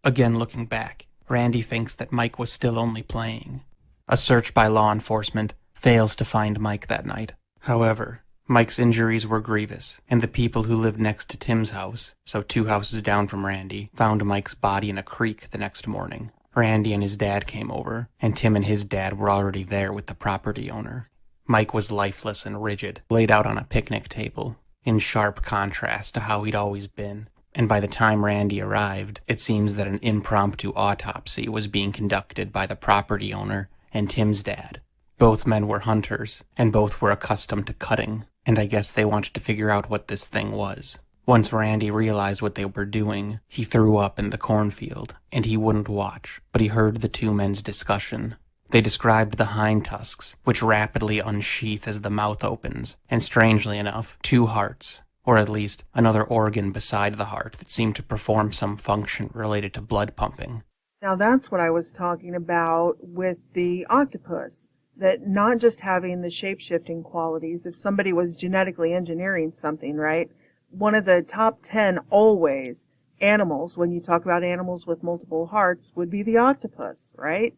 Again, looking back, Randy thinks that Mike was still only playing. A search by law enforcement fails to find Mike that night. However, Mike's injuries were grievous, and the people who lived next to Tim's house, so 2 houses down from Randy, found Mike's body in a creek the next morning. Randy and his dad came over, and Tim and his dad were already there with the property owner. Mike was lifeless and rigid, laid out on a picnic table, in sharp contrast to how he'd always been. And by the time Randy arrived, it seems that an impromptu autopsy was being conducted by the property owner and Tim's dad. Both men were hunters, and both were accustomed to cutting, and I guess they wanted to figure out what this thing was. Once Randy realized what they were doing, he threw up in the cornfield, and he wouldn't watch, but he heard the 2 men's discussion. They described the hind tusks, which rapidly unsheath as the mouth opens, and strangely enough, 2 hearts, or at least another organ beside the heart that seemed to perform some function related to blood pumping. Now that's what I was talking about with the octopus, that not just having the shape-shifting qualities, if somebody was genetically engineering something, right? One of the top 10 always animals, when you talk about animals with multiple hearts, would be the octopus, right?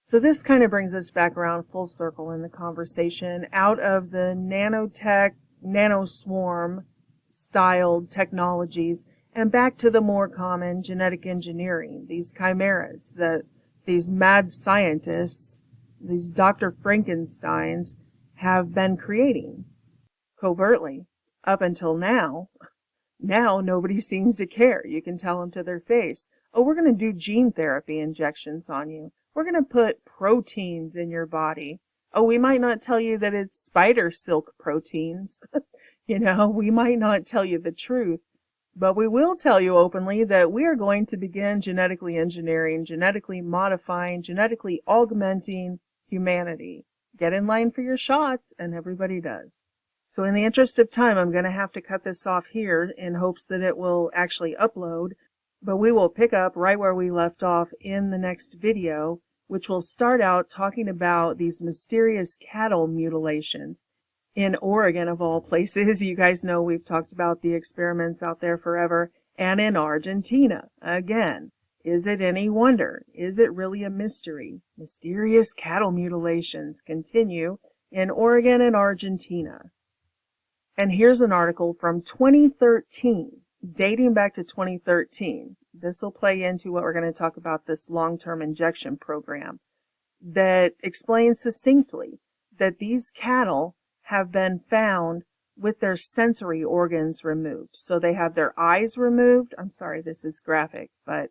So this kind of brings us back around full circle in the conversation, out of the nanotech, nanoswarm styled technologies, and back to the more common genetic engineering, these chimeras that these mad scientists, these Dr. Frankensteins, have been creating covertly up until now. Now nobody seems to care. You can tell them to their face, oh, we're going to do gene therapy injections on you. We're going to put proteins in your body. Oh, we might not tell you that it's spider silk proteins. We might not tell you the truth, but we will tell you openly that we are going to begin genetically engineering, genetically modifying, genetically augmenting humanity. Get in line for your shots, and everybody does. So in the interest of time, I'm going to have to cut this off here in hopes that it will actually upload, but we will pick up right where we left off in the next video, which will start out talking about these mysterious cattle mutilations in Oregon, of all places. You guys know we've talked about the experiments out there forever, and in Argentina again. Is it any wonder? Is it really a mystery? Mysterious cattle mutilations continue in Oregon and Argentina. And here's an article from 2013, dating back to 2013. This will play into what we're going to talk about, this long-term injection program, that explains succinctly that these cattle have been found with their sensory organs removed. So they have their eyes removed. I'm sorry, this is graphic, but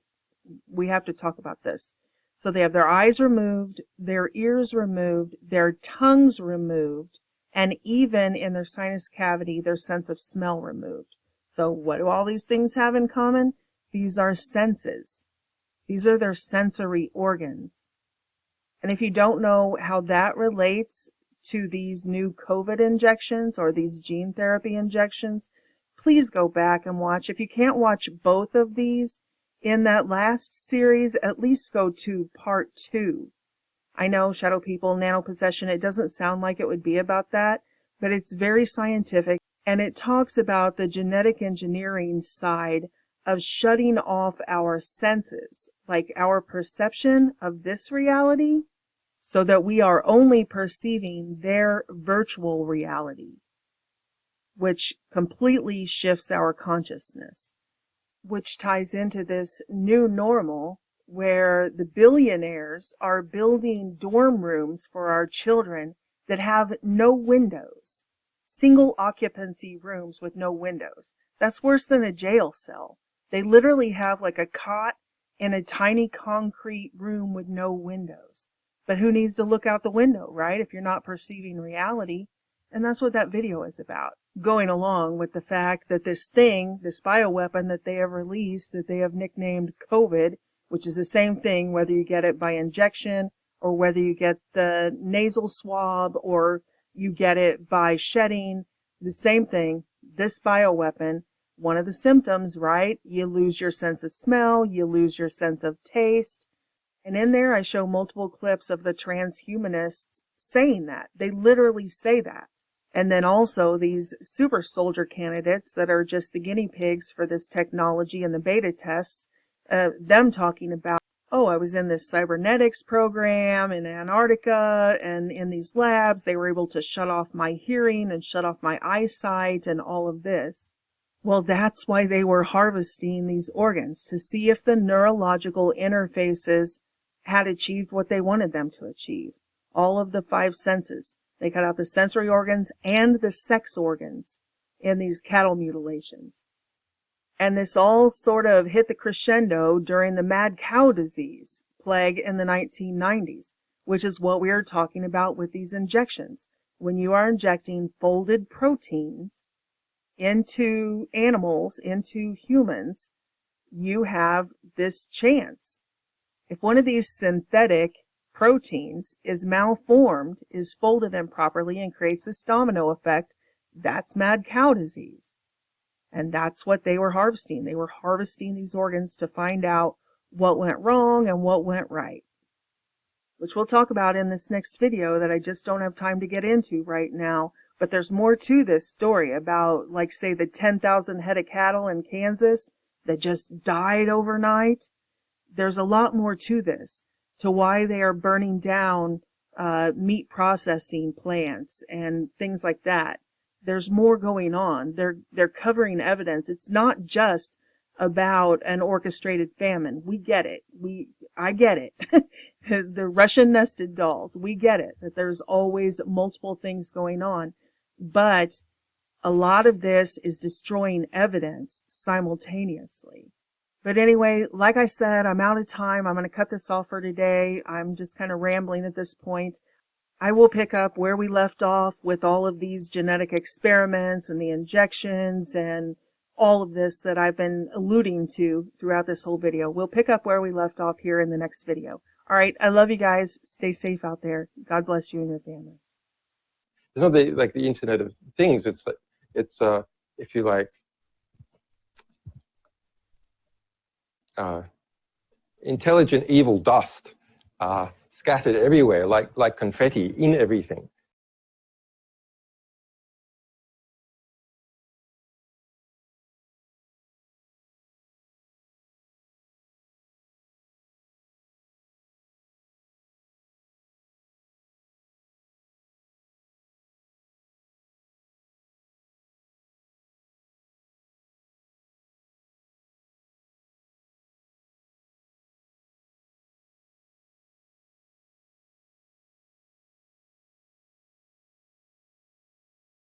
we have to talk about this. So they have their eyes removed, their ears removed, their tongues removed, and even in their sinus cavity, their sense of smell removed. So what do all these things have in common? These are senses. These are their sensory organs. And if you don't know how that relates to these new COVID injections or these gene therapy injections, please go back and watch. If you can't watch both of these in that last series, at least go to part 2. I know, Shadow People, nanopossession, it doesn't sound like it would be about that, but it's very scientific, and it talks about the genetic engineering side of shutting off our senses, like our perception of this reality, so that we are only perceiving their virtual reality, which completely shifts our consciousness, which ties into this new normal where the billionaires are building dorm rooms for our children that have no windows, single occupancy rooms with no windows. That's worse than a jail cell. They literally have like a cot in a tiny concrete room with no windows. But who needs to look out the window, right? If you're not perceiving reality. And that's what that video is about. Going along with the fact that this thing, this bioweapon that they have released, that they have nicknamed COVID, which is the same thing whether you get it by injection or whether you get the nasal swab or you get it by shedding, the same thing. This bioweapon, one of the symptoms, right? You lose your sense of smell, you lose your sense of taste. And in there, I show multiple clips of the transhumanists saying that. They literally say that. And then also these super soldier candidates that are just the guinea pigs for this technology and the beta tests, them talking about, oh, I was in this cybernetics program in Antarctica and in these labs, they were able to shut off my hearing and shut off my eyesight and all of this. Well, that's why they were harvesting these organs, to see if the neurological interfaces had achieved what they wanted them to achieve. All of the 5 senses. They cut out the sensory organs and the sex organs in these cattle mutilations. And this all sort of hit the crescendo during the mad cow disease plague in the 1990s, which is what we are talking about with these injections. When you are injecting folded proteins into animals, into humans, you have this chance. If one of these synthetic proteins is malformed, is folded improperly and creates this domino effect, that's mad cow disease. And that's what they were harvesting. They were harvesting these organs to find out what went wrong and what went right, which we'll talk about in this next video that I just don't have time to get into right now. But there's more to this story about, like, say, the 10,000 head of cattle in Kansas that just died overnight. There's a lot more to this, to why they are burning down meat processing plants and things like that. There's more going on. They're covering evidence. It's not just about an orchestrated famine. We get it. I get it. The Russian nested dolls. We get it, that there's always multiple things going on. But a lot of this is destroying evidence simultaneously. But anyway, like I said, I'm out of time. I'm going to cut this off for today. I'm just kind of rambling at this point. I will pick up where we left off with all of these genetic experiments and the injections and all of this that I've been alluding to throughout this whole video. We'll pick up where we left off here in the next video. All right, I love you guys. Stay safe out there. God bless you and your families. It's not like the Internet of Things. It's if you like, intelligent evil dust scattered everywhere, like confetti in everything.